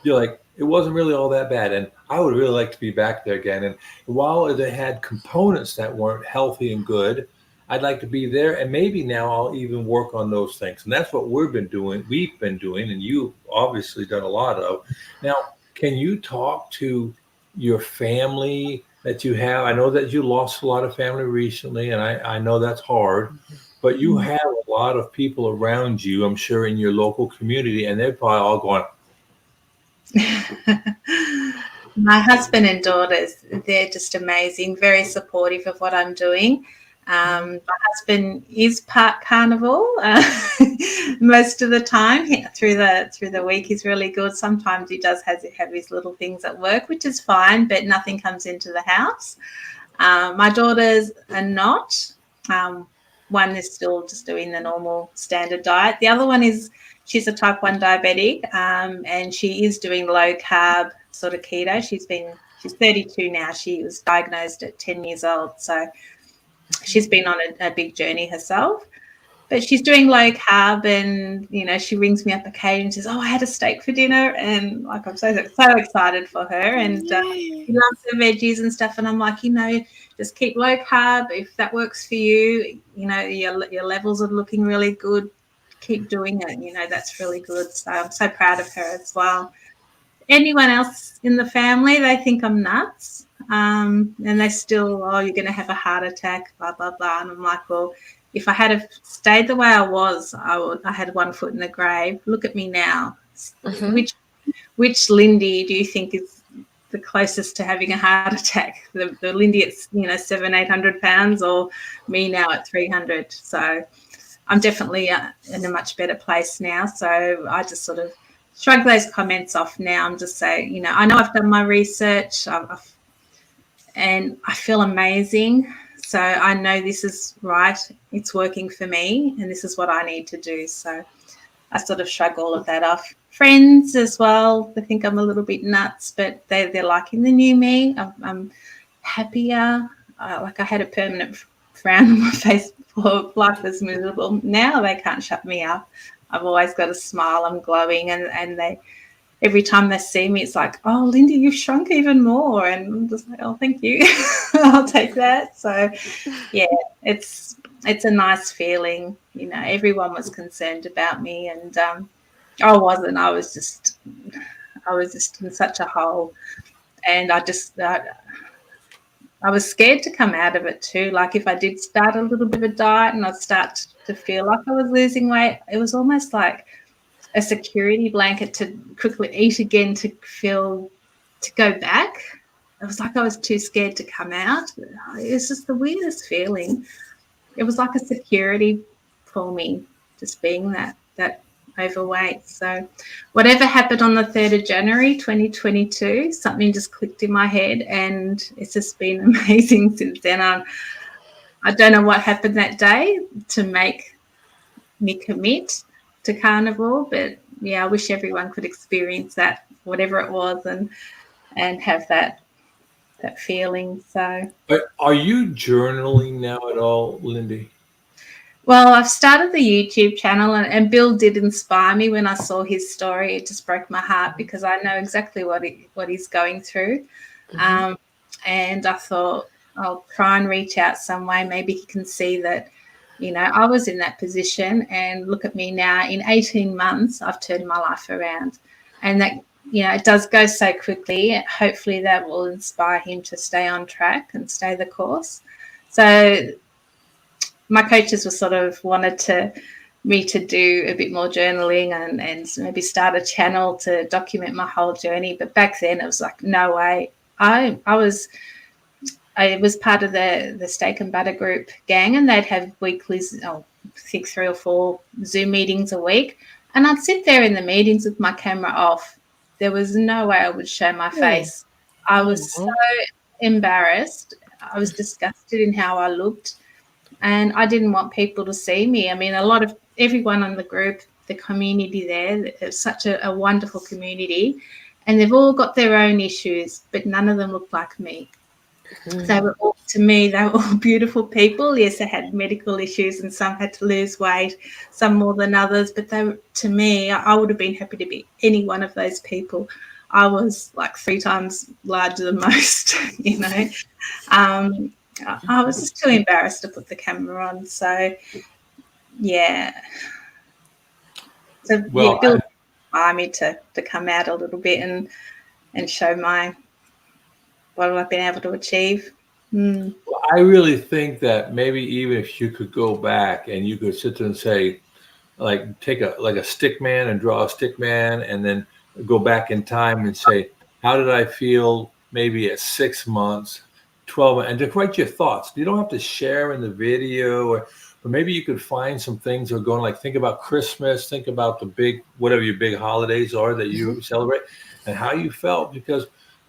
you're like, it wasn't really all that bad. And I would really like to be back there again. And while they had components that weren't healthy and good, I'd like to be there. And maybe now I'll even work on those things. And that's what we've been doing, and you've obviously done a lot of. Now, can you talk to your family that you have? I know that you lost a lot of family recently, and I know that's hard, but you have a lot of people around you, I'm sure, in your local community, and they're probably all going, My husband and daughters, they're just amazing, very supportive of what I'm doing. My husband is part carnivore most of the time. Through the week, he's really good. Sometimes he does have his little things at work, which is fine, but nothing comes into the house. My daughters are not. One is still just doing the normal standard diet. The other one she's a type 1 diabetic, and she is doing low carb sort of keto. She's 32 now. She was diagnosed at 10 years old. So she's been on a big journey herself. But she's doing low carb, and she rings me up occasionally and says, "Oh, I had a steak for dinner," and like I'm so excited for her. And she loves her veggies and stuff. And I'm like, just keep low carb if that works for you. Your levels are looking really good. Keep doing it. That's really good. So I'm so proud of her as well. Anyone else in the family, they think I'm nuts, and they still, "Oh, you're going to have a heart attack, blah blah blah." And I'm like, well, if I had stayed the way I was, I had one foot in the grave. Look at me now. Which Lindy do you think is the closest to having a heart attack? The Lindy at 700-800 pounds, or me now at 300? So I'm definitely in a much better place now. So I just sort of shrug those comments off now and just say, I know I've done my research, and I feel amazing. So I know this is right. It's working for me, and this is what I need to do. So I sort of shrug all of that off. Friends as well, they think I'm a little bit nuts, but they're liking the new me. I'm happier. I had a permanent frown on my face before. Life was miserable. Now they can't shut me up. I've always got a smile. I'm glowing, and they, every time they see me, it's like, "Oh, Linda, you've shrunk even more." And I'm just like, "Oh, thank you." I'll take that. So, yeah, it's a nice feeling. Everyone was concerned about me, and I wasn't. I was just in such a hole, and I was scared to come out of it too. Like if I did start a little bit of a diet and I'd start to feel like I was losing weight, it was almost like a security blanket to quickly eat again to go back. It was like I was too scared to come out. It's just the weirdest feeling. It was like a security for me, just being that overweight. So whatever happened on the 3rd of January 2022, something just clicked in my head, and it's just been amazing since then. I don't know what happened that day to make me commit to carnivore, but yeah, I wish everyone could experience that, whatever it was, and have that feeling. So, are you journaling now at all, Lindy? well, I've started the YouTube channel, and Bill did inspire me when I saw his story. It just broke my heart because I know exactly what he's going through. And I thought I'll try and reach out some way. Maybe he can see that, I was in that position, and look at me now. In 18 months, I've turned my life around, and that, it does go so quickly. Hopefully that will inspire him to stay on track and stay the course. So my coaches were sort of wanted me to do a bit more journaling and maybe start a channel to document my whole journey. But back then it was like, no way. I was part of the Steak and Butter Group gang, and they'd have weekly, I think 3 or 4 Zoom meetings a week. And I'd sit there in the meetings with my camera off. There was no way I would show my face. I was so embarrassed. I was disgusted in how I looked. And I didn't want people to see me. I mean, everyone on the group, the community there, it's such a wonderful community, and they've all got their own issues, but none of them looked like me. They were all beautiful people. Yes, they had medical issues, and some had to lose weight, some more than others. But to me, I would have been happy to be any one of those people. I was like 3 times larger than most, I was just too embarrassed to put the camera on. So, yeah. So, Bill inspired me to come out a little bit and show my what have I been able to achieve? Mm. I really think that maybe even if you could go back and you could sit there and say, like, take a stick man and draw a stick man, and then go back in time and say, how did I feel maybe at 6 months, 12, and just write your thoughts. You don't have to share in the video, or maybe you could find some things that are going, like, think about Christmas, think about the big, whatever your big holidays are that you celebrate, and how you felt, because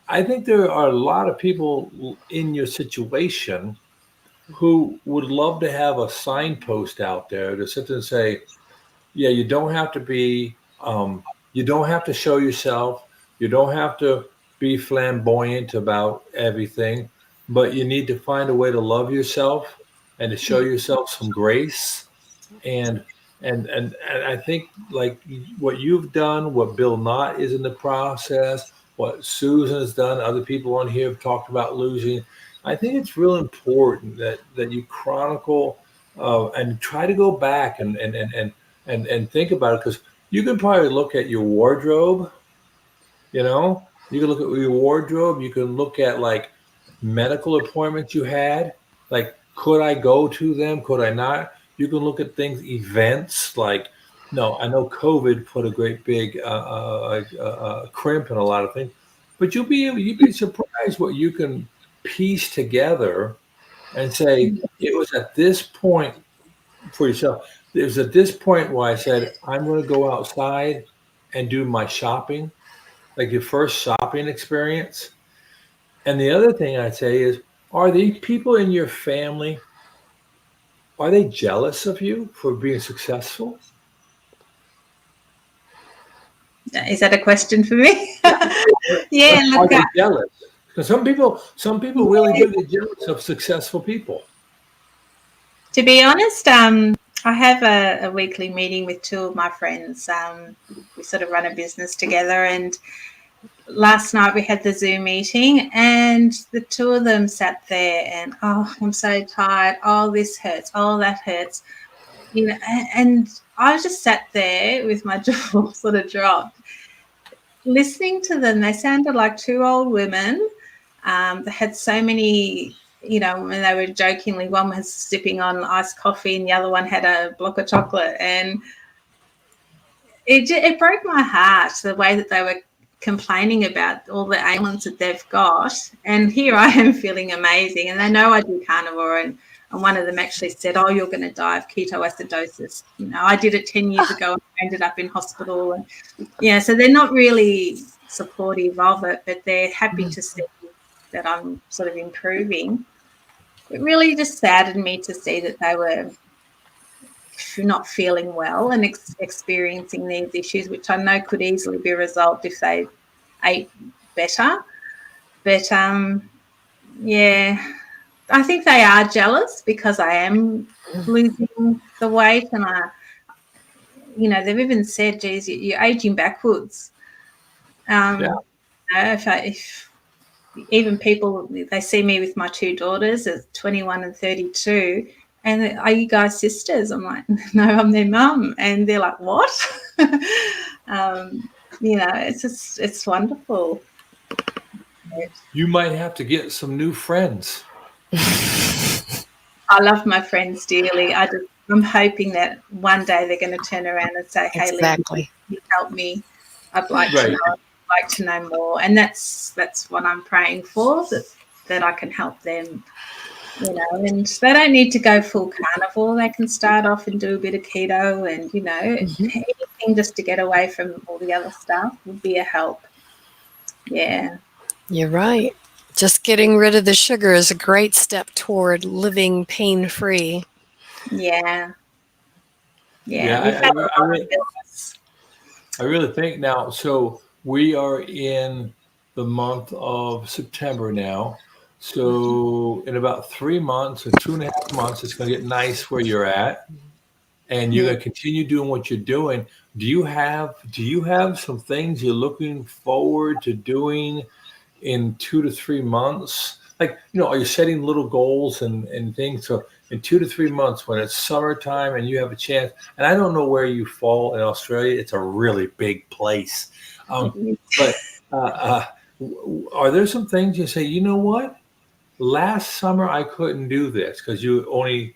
I think there are a lot of people in your situation who would love to have a signpost out there to sit there and say, yeah, you don't have to be, you don't have to show yourself. You don't have to be flamboyant about everything, but you need to find a way to love yourself and to show yourself some grace. And and I think, like, what you've done, what Bill Knott is in the process, what Susan has done, other people on here have talked about losing. I think it's real important that you chronicle, and try to go back and think about it, because you can probably look at your wardrobe. You can look at your wardrobe. You can look at, like, medical appointments you had. Like, could I go to them? Could I not? You can look at things, events. Like, no, I know COVID put a great big crimp in a lot of things, but you'd be surprised what you can piece together and say, it was at this point for yourself. It was at this point where I said, I'm going to go outside and do my shopping, like your first shopping experience. And the other thing I'd say is, are the people in your family, are they jealous of you for being successful? Is that a question for me? Yeah, Are look, they jealous? Because some people really do get jealous of successful people. to be honest, I have a weekly meeting with two of my friends. We sort of run a business together, and last night we had the Zoom meeting, and the two of them sat there and, oh, I'm so tired. Oh, this hurts. Oh, that hurts. And I just sat there with my jaw sort of dropped, listening to them. They sounded like two old women. They had so many, when they were jokingly, one was sipping on iced coffee and the other one had a block of chocolate. And it broke my heart, the way that they were complaining about all the ailments that they've got. And here I am feeling amazing. And they know I do carnivore. And one of them actually said, oh, you're going to die of ketoacidosis. I did it 10 years ago and ended up in hospital. And so they're not really supportive of it, but they're happy to see that I'm sort of improving. It really just saddened me to see that they were not feeling well and experiencing these issues, which I know could easily be resolved if they ate better. But I think they are jealous because I am losing the weight, and they've even said, geez, you're aging backwards. If even people, they see me with my two daughters at 21 and 32, and are you guys sisters? I'm like, no, I'm their mum. And they're like, what? It's wonderful. You might have to get some new friends. I love my friends dearly. I'm hoping that one day they're going to turn around and say, hey, Exactly. Lee, help me. I'd like to know more. And that's what I'm praying for, that I can help them. And they don't need to go full carnivore. They can start off and do a bit of keto, and anything just to get away from all the other stuff would be a help. Yeah, you're right. Just getting rid of the sugar is a great step toward living pain-free. Yeah. I really think now. So we are in the month of September now. So in about 3 months or 2.5 months, it's going to get nice where you're at, and you're going to continue doing what you're doing. Do you have some things you're looking forward to doing in 2 to 3 months? Like, are you setting little goals and things? So in 2 to 3 months, when it's summertime and you have a chance, and I don't know where you fall in Australia, it's a really big place. But are there some things you say, you know what? Last summer I couldn't do this because you only,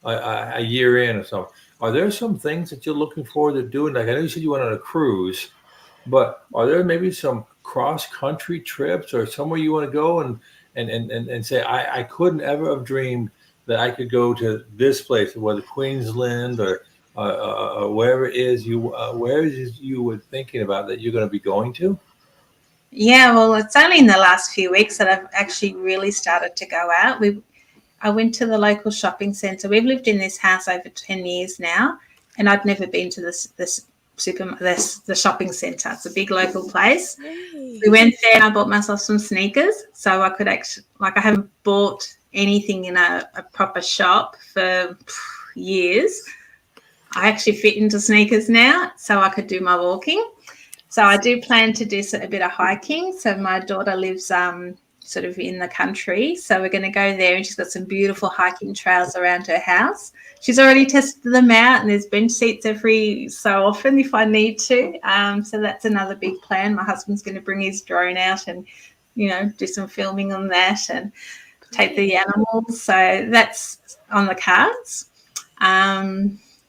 a year in or something. Are there some things that you're looking forward to doing? Like I know you said you went on a cruise, but are there maybe some cross country trips or somewhere you want to go and say, I couldn't ever have dreamed that I could go to this place, whether Queensland or wherever it is where is you were thinking about that you're going to be going to? Yeah, well, it's only in the last few weeks that I've actually really started to go out. I went to the local shopping centre. We've lived in this house over 10 years now, and I'd never been to the shopping centre. It's a big local place. Yay. We went there and I bought myself some sneakers so I could actually, like, I haven't bought anything in a proper shop for years. I actually fit into sneakers now so I could do my walking. So I do plan to do a bit of hiking. So my daughter lives sort of in the country. So we're going to go there, and she's got some beautiful hiking trails around her house. She's already tested them out, and there's bench seats every so often if I need to. So that's another big plan. My husband's going to bring his drone out and, do some filming on that and take the animals. So that's on the cards.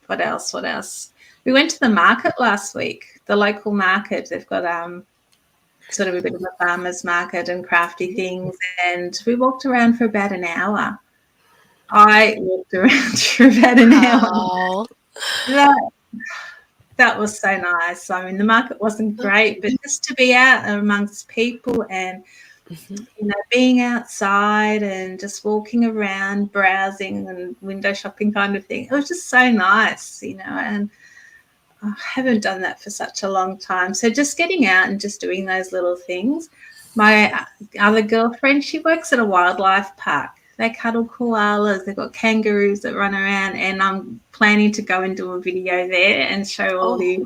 What else? We went to the market last week, the local market. They've got sort of a bit of a farmer's market and crafty things, and we walked around for about an hour. I walked around for about an hour. That was so nice. I mean, the market wasn't great, but just to be out amongst people and, being outside and just walking around, browsing and window shopping kind of thing, it was just so nice, and I haven't done that for such a long time. So just getting out and just doing those little things. My other girlfriend, she works at a wildlife park. They cuddle koalas. They've got kangaroos that run around, and I'm planning to go and do a video there and show all you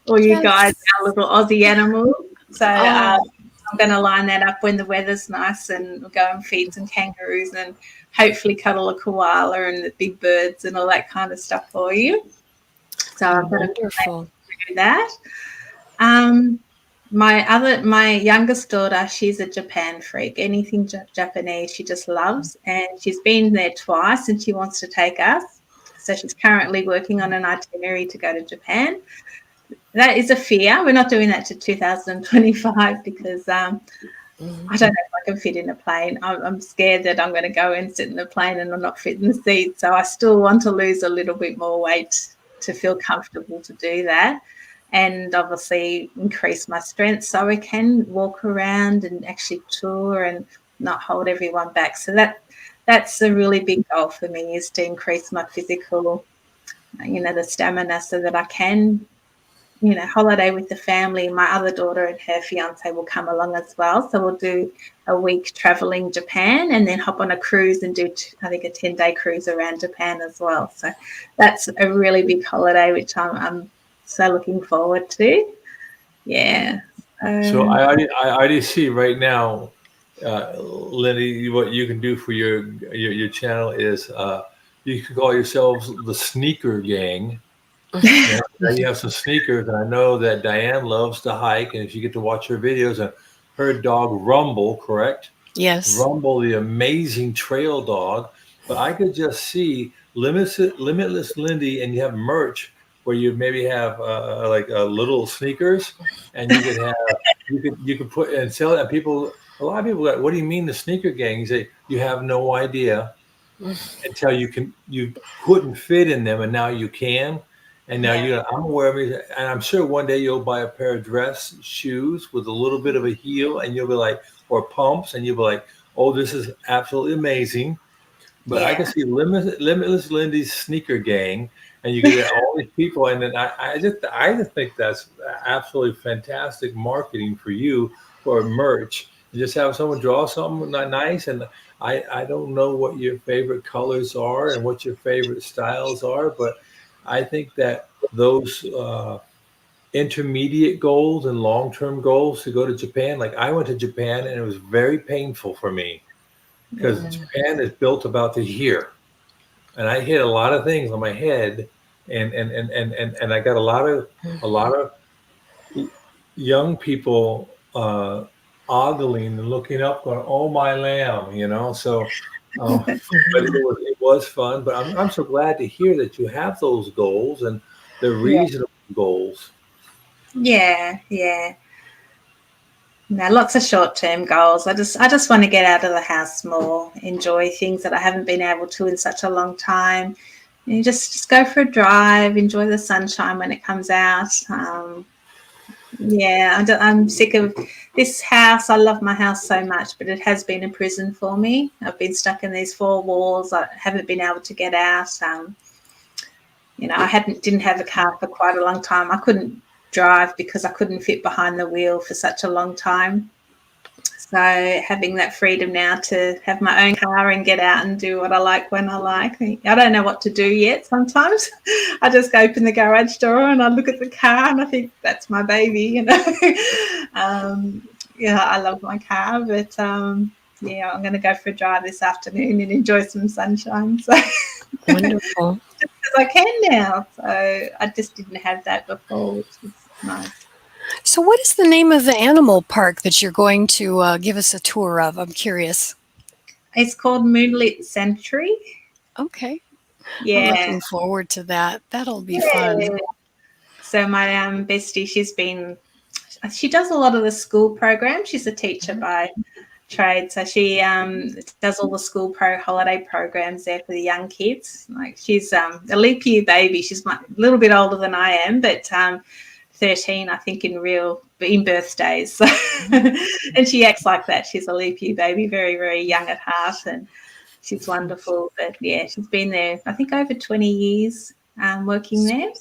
guys our little Aussie animals. So I'm going to line that up when the weather's nice, and we'll go and feed some kangaroos and hopefully cuddle a koala and the big birds and all that kind of stuff for you. So I've got to do that. My youngest daughter, she's a Japan freak. Anything Japanese she just loves, and she's been there twice and she wants to take us. So she's currently working on an itinerary to go to Japan. That is a fear. We're not doing that to 2025 because I don't know if I can fit in a plane. I'm scared that I'm going to go and sit in the plane and I'm not fit in the seat. So I still want to lose a little bit more weight to feel comfortable to do that, and obviously increase my strength so I can walk around and actually tour and not hold everyone back. So that's a really big goal for me, is to increase my physical, the stamina, so that I can, holiday with the family. My other daughter and her fiance will come along as well. So we'll do a week traveling Japan and then hop on a cruise and do, I think, a 10-day cruise around Japan as well. So that's a really big holiday, which I'm so looking forward to. Yeah. So I already see right now, Lindy, what you can do for your channel is you can call yourselves the Sneaker Gang. You have some sneakers, and I know that Diane loves to hike, and if you get to watch her videos, and her dog Rumble, correct? Yes. Rumble, the amazing trail dog. But I could just see Limitless Lindy, and you have merch where you maybe have like little sneakers, and you could have you could put and sell it. And a lot of people go, what do you mean the Sneaker Gang? You say you have no idea until you couldn't fit in them, and now you can. And now I'm aware of it, and I'm sure one day you'll buy a pair of dress shoes with a little bit of a heel, and you'll be like, or pumps, and you'll be like, oh, this is absolutely amazing. But I can see Limitless Lindy's Sneaker Gang, and you get all these people, and then I just think that's absolutely fantastic marketing for you for merch. You just have someone draw something nice, and I don't know what your favorite colors are and what your favorite styles are, but I think that those intermediate goals and long-term goals to go to Japan, like I went to Japan and it was very painful for me because Japan is built about the here. And I hit a lot of things on my head, and I got a lot of young people ogling and looking up, going, "Oh my lamb," you know. So, but it was fun. But I'm so glad to hear that you have those goals and they're Yeah. reasonable goals. Yeah, yeah. No, lots of short-term goals. I just want to get out of the house more, enjoy things that I haven't been able to in such a long time. And just go for a drive, enjoy the sunshine when it comes out. Yeah, I'm sick of this house. I love my house so much, but it has been a prison for me. I've been stuck in these four walls. I haven't been able to get out. I didn't have a car for quite a long time. I couldn't drive because I couldn't fit behind the wheel for such a long time. So having that freedom now to have my own car and get out and do what I like when I like. I don't know what to do yet sometimes. I just go open the garage door and I look at the car and I think that's my baby, Yeah, I love my car, but yeah, I'm going to go for a drive this afternoon and enjoy some sunshine. So Wonderful. just because I can now. So I just didn't have that before, which is nice. So what is the name of the animal park that you're going to give us a tour of? I'm curious. It's called Moonlit Sanctuary. Okay. Yeah. I'm looking forward to that. That'll be fun. So my bestie, she does a lot of the school programs. She's a teacher by trade. So she does all the school holiday programs there for the young kids. Like she's a leap year baby. She's a little bit older than I am, but 13, I think, in birthdays. So, and she acts like that. She's a leap year baby, very, very young at heart, and she's wonderful. But yeah, she's been there, I think, over 20 years working there.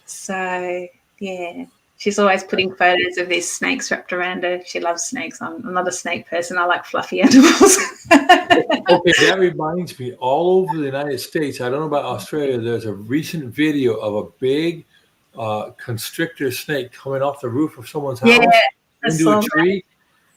So yeah, she's always putting photos of these snakes wrapped around her. She loves snakes. I'm not a snake person. I like fluffy animals. Okay, that reminds me, all over the United States, I don't know about Australia, there's a recent video of a big constrictor snake coming off the roof of someone's house into a tree,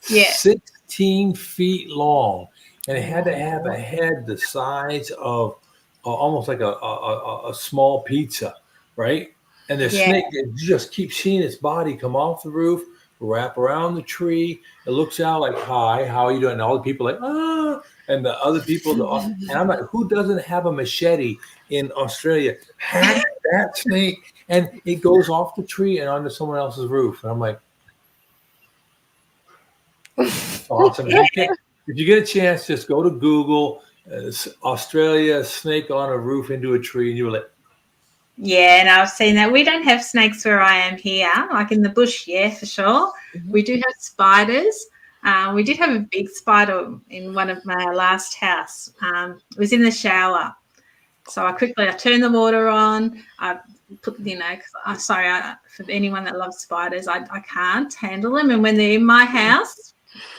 16 feet long. And it had to have a head the size of almost like a small pizza, right? And the snake, you just keep seeing its body come off the roof, wrap around the tree. It looks out like, "Hi, how are you doing?" And all the people are like, "Ah." And the other people, and I'm like, who doesn't have a machete in Australia? Hack that snake. And it goes off the tree and onto someone else's roof. And I'm like, awesome. If you get a chance, just go to Google, Australia, snake on a roof into a tree, and you will like, yeah, and I've seen that. We don't have snakes where I am here, like in the bush, for sure. Mm-hmm. We do have spiders. We did have a big spider in one of my last house. It was in the shower. So I turned the water on. I put, for anyone that loves spiders, I can't handle them. And when they're in my house,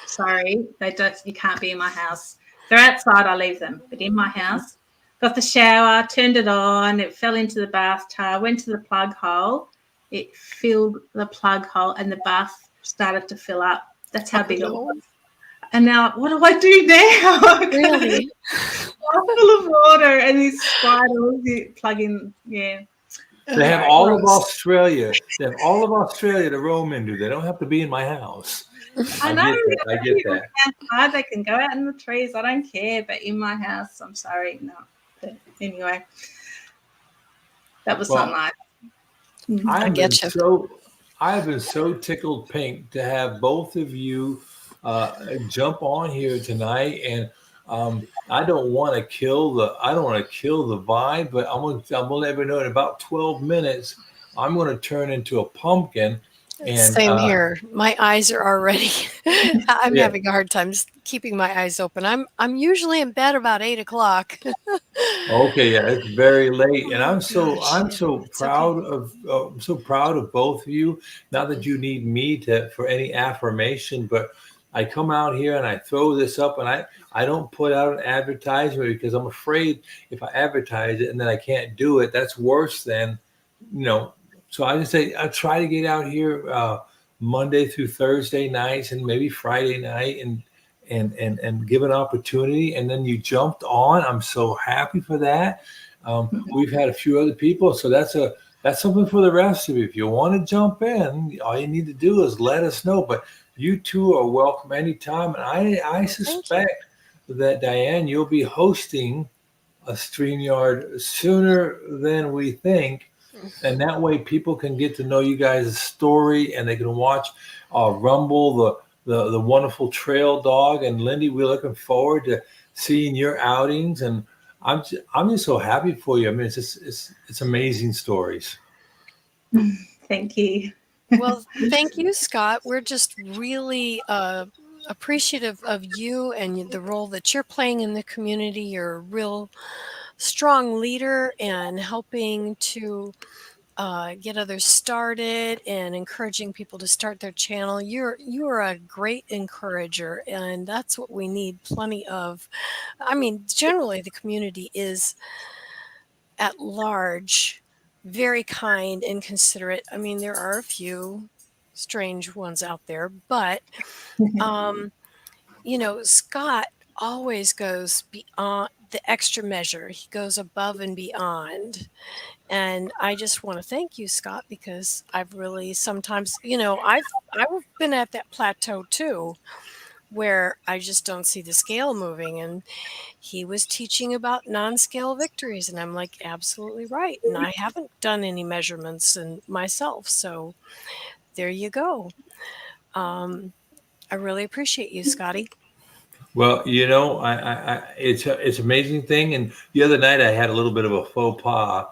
sorry, you can't be in my house. If they're outside, I leave them. But in my house, got the shower, turned it on, it fell into the bathtub, went to the plug hole. It filled the plug hole and the bath started to fill up. That's how big it was. And now, what do I do now? Really? I'm full of water and these spiders plugging, They have all of Australia. They have all of Australia to roam into. They don't have to be in my house. I know. I get that. Outside, they can go out in the trees. I don't care. But in my house, I'm sorry, no. But anyway, that was so nice. I have been so tickled pink to have both of you jump on here tonight, and I don't want to kill the vibe, but I'm gonna let you know in about 12 minutes I'm gonna turn into a pumpkin. And same here. My eyes are already. I'm having a hard time keeping my eyes open. I'm usually in bed about 8 o'clock. Okay, yeah, it's very late, and I'm so proud of both of you. Not that you need me for any affirmation, but I come out here and I throw this up, and I don't put out an advertisement because I'm afraid if I advertise it and then I can't do it, that's worse than, So I just say I try to get out here Monday through Thursday nights and maybe Friday night and give an opportunity. And then you jumped on. I'm so happy for that. We've had a few other people, so that's something for the rest of you. If you want to jump in, all you need to do is let us know. But you two are welcome anytime. And I suspect that, Diane, you'll be hosting a StreamYard sooner than we think. And that way people can get to know you guys' story, and they can watch Rumble, the wonderful trail dog. And Lindy, we're looking forward to seeing your outings. And I'm just so happy for you. I mean, it's amazing stories. Thank you. Well, thank you, Scott. We're just really appreciative of you and the role that you're playing in the community. You're a real strong leader and helping to get others started and encouraging people to start their channel. You are a great encourager, and that's what we need plenty of. I mean, generally the community is at large very kind and considerate. I mean, there are a few strange ones out there, but Scott always goes beyond the extra measure. He goes above and beyond. And I just want to thank you, Scott, because I've really sometimes, I've been at that plateau too, where I just don't see the scale moving. And he was teaching about non-scale victories, and I'm like, absolutely right. And I haven't done any measurements myself, so there you go. I really appreciate you, Scotty. Well, it's an amazing thing. And the other night I had a little bit of a faux pas.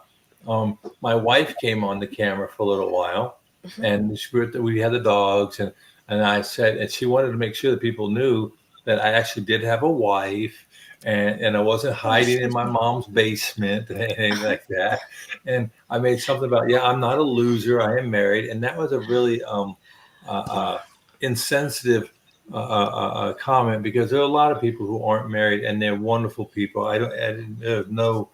My wife came on the camera for a little while, and we had the dogs, and I said, and she wanted to make sure that people knew that I actually did have a wife, and I wasn't hiding in my mom's basement and anything like that. And I made something about, I'm not a loser. I am married, and that was a really insensitive comment, because there are a lot of people who aren't married, and they're wonderful people. There's no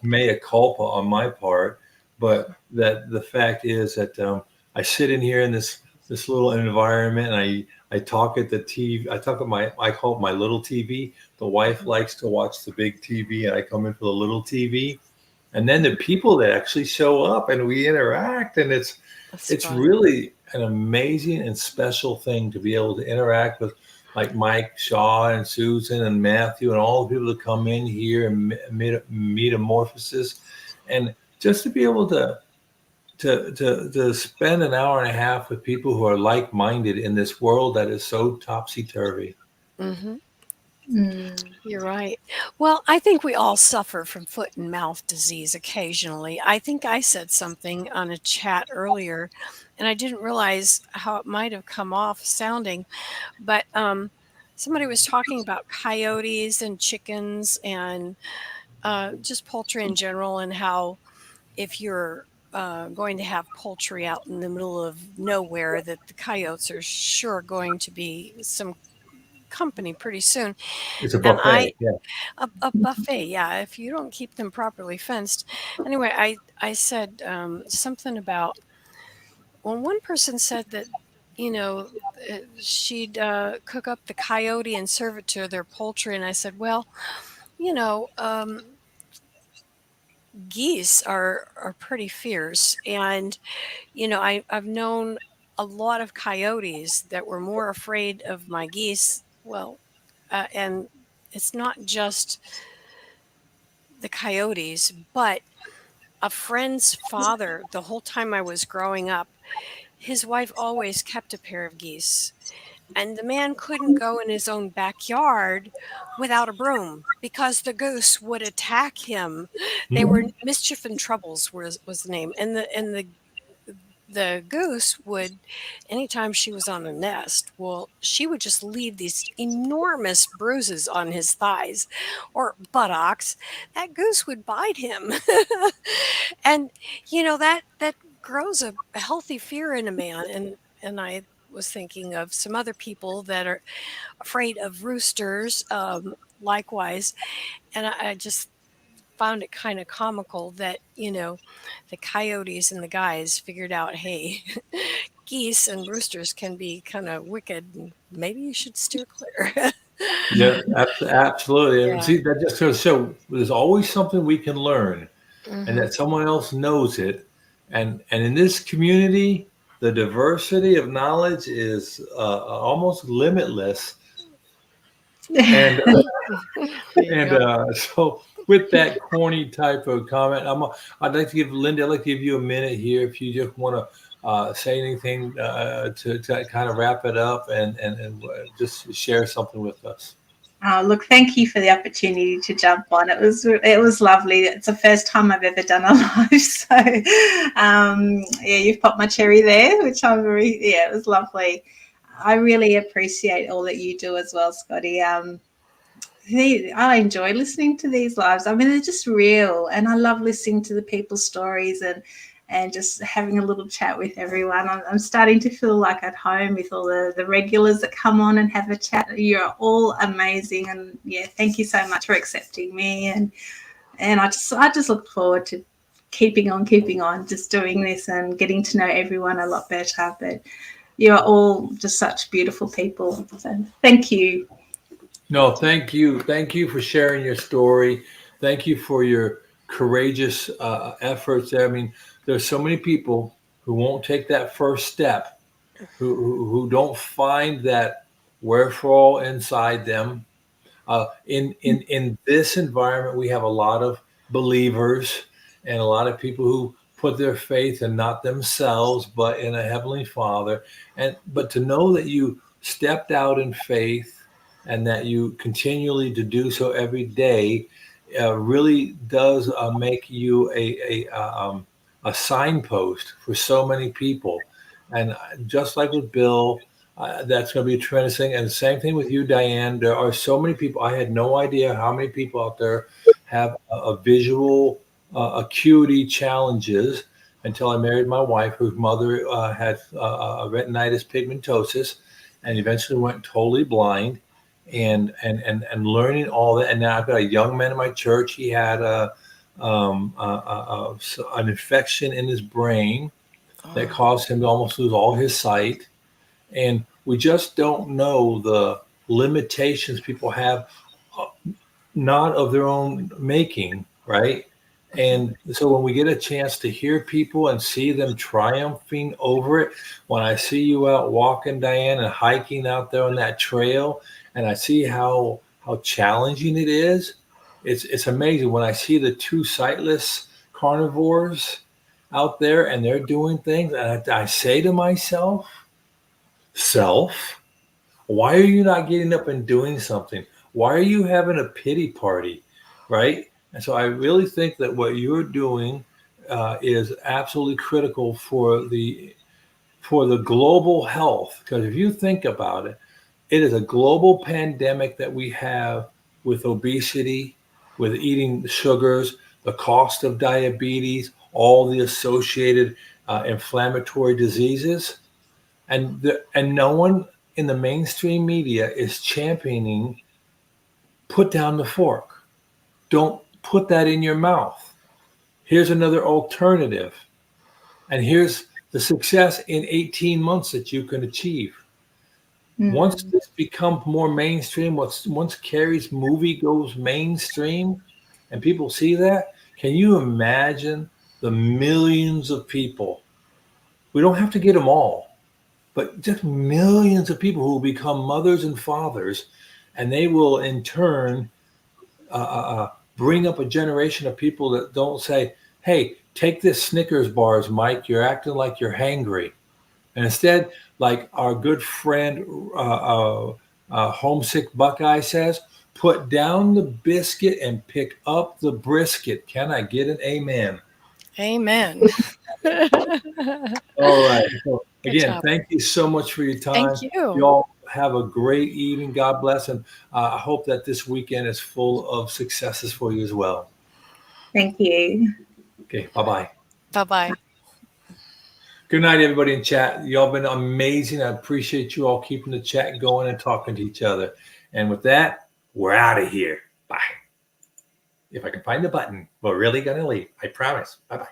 mea culpa on my part, but that the fact is that I sit in here in this little environment, and I talk at the TV. I call it my little TV. The wife likes to watch the big TV, and I come in for the little TV. And then the people that actually show up and we interact, and it's fun. Really an amazing and special thing to be able to interact with, like Mike Shaw and Susan and Matthew and all the people that come in here and metamorphosis, and just to be able to spend an hour and a half with people who are like-minded in this world that is so topsy-turvy. Mm-hmm. You're right. Well, I think we all suffer from foot and mouth disease occasionally. I think I said something on a chat earlier, and I didn't realize how it might have come off sounding, but somebody was talking about coyotes and chickens and just poultry in general, and how if you're going to have poultry out in the middle of nowhere, that the coyotes are sure going to be some company pretty soon. It's a buffet. A buffet, yeah, if you don't keep them properly fenced. Anyway, I said something about, well, one person said that she'd cook up the coyote and serve it to their poultry, and I said, well, geese are pretty fierce, and I've known a lot of coyotes that were more afraid of my geese. Well, and it's not just the coyotes, but a friend's father, the whole time I was growing up, his wife always kept a pair of geese. And the man couldn't go in his own backyard without a broom because the goose would attack him. They were Mischief and Troubles was the name. And the goose would, anytime she was on a nest, well, she would just leave these enormous bruises on his thighs or buttocks. That goose would bite him. And, that grows a healthy fear in a man. And I was thinking of some other people that are afraid of roosters, likewise. And I just found it kind of comical that, the coyotes and the guys figured out, hey, geese and roosters can be kind of wicked, and maybe you should steer clear. Yeah, absolutely. Yeah. And see, that just goes to show there's always something we can learn, and that someone else knows it. And in this community, the diversity of knowledge is almost limitless. And so with that corny type of comment, I'd like to give Linda, I'd like to give you a minute here if you just want to say anything to kind of wrap it up and just share something with us. Look, thank you for the opportunity to jump on. It was lovely. It's the first time I've ever done a live, so you've popped my cherry there, which it was lovely. I really appreciate all that you do as well, Scotty. I enjoy listening to these lives. I mean, they're just real, and I love listening to the people's stories and just having a little chat with everyone. I'm starting to feel like at home with all the regulars that come on and have a chat. You're all amazing, and thank you so much for accepting me. And I just look forward to keeping on, just doing this and getting to know everyone a lot better. But you are all just such beautiful people. So thank you. No, thank you. Thank you for sharing your story. Thank you for your courageous efforts there. I mean, there's so many people who won't take that first step, who don't find that wherefore inside them. In this environment, we have a lot of believers and a lot of people who put their faith in not themselves, but in a Heavenly Father. But to know that you stepped out in faith and that you continually to do so every day really does make you a signpost for so many people. And just like with Bill, that's going to be a tremendous thing. And the same thing with you, Diane. There are so many people. I had no idea how many people out there have a visual acuity challenges until I married my wife, whose mother had retinitis pigmentosis and eventually went totally blind. And learning all that. And now I've got a young man in my church. He had an infection in his brain that caused him to almost lose all his sight. And we just don't know the limitations people have, not of their own making, right? And so when we get a chance to hear people and see them triumphing over it, when I see you out walking, Diane, and hiking out there on that trail, and I see how challenging it is, it's amazing. When I see the two sightless carnivores out there and they're doing things, and I say to myself, self, why are you not getting up and doing something? Why are you having a pity party, right? And so I really think that what you're doing is absolutely critical for the global health. Because if you think about it, it is a global pandemic that we have with obesity, with eating sugars, the cost of diabetes, all the associated inflammatory diseases. And no one in the mainstream media is championing, put down the fork. Don't put that in your mouth. Here's another alternative. And here's the success in 18 months that you can achieve. Once this becomes more mainstream, once Carrie's movie goes mainstream and people see that, can you imagine the millions of people? We don't have to get them all, but just millions of people who will become mothers and fathers, and they will in turn bring up a generation of people that don't say, hey, take this Snickers bars, Mike, you're acting like you're hangry. And instead, like our good friend Homesick Buckeye says, put down the biscuit and pick up the brisket. Can I get an amen? Amen. All right. So Good again, job. thank you so much for your time. Thank you. You all have a great evening. God bless. And I hope that this weekend is full of successes for you as well. Thank you. Okay. Bye-bye. Bye-bye. Good night, everybody in chat. Y'all been amazing. I appreciate you all keeping the chat going and talking to each other. And with that, we're out of here. Bye. If I can find the button, we're really going to leave. I promise. Bye-bye.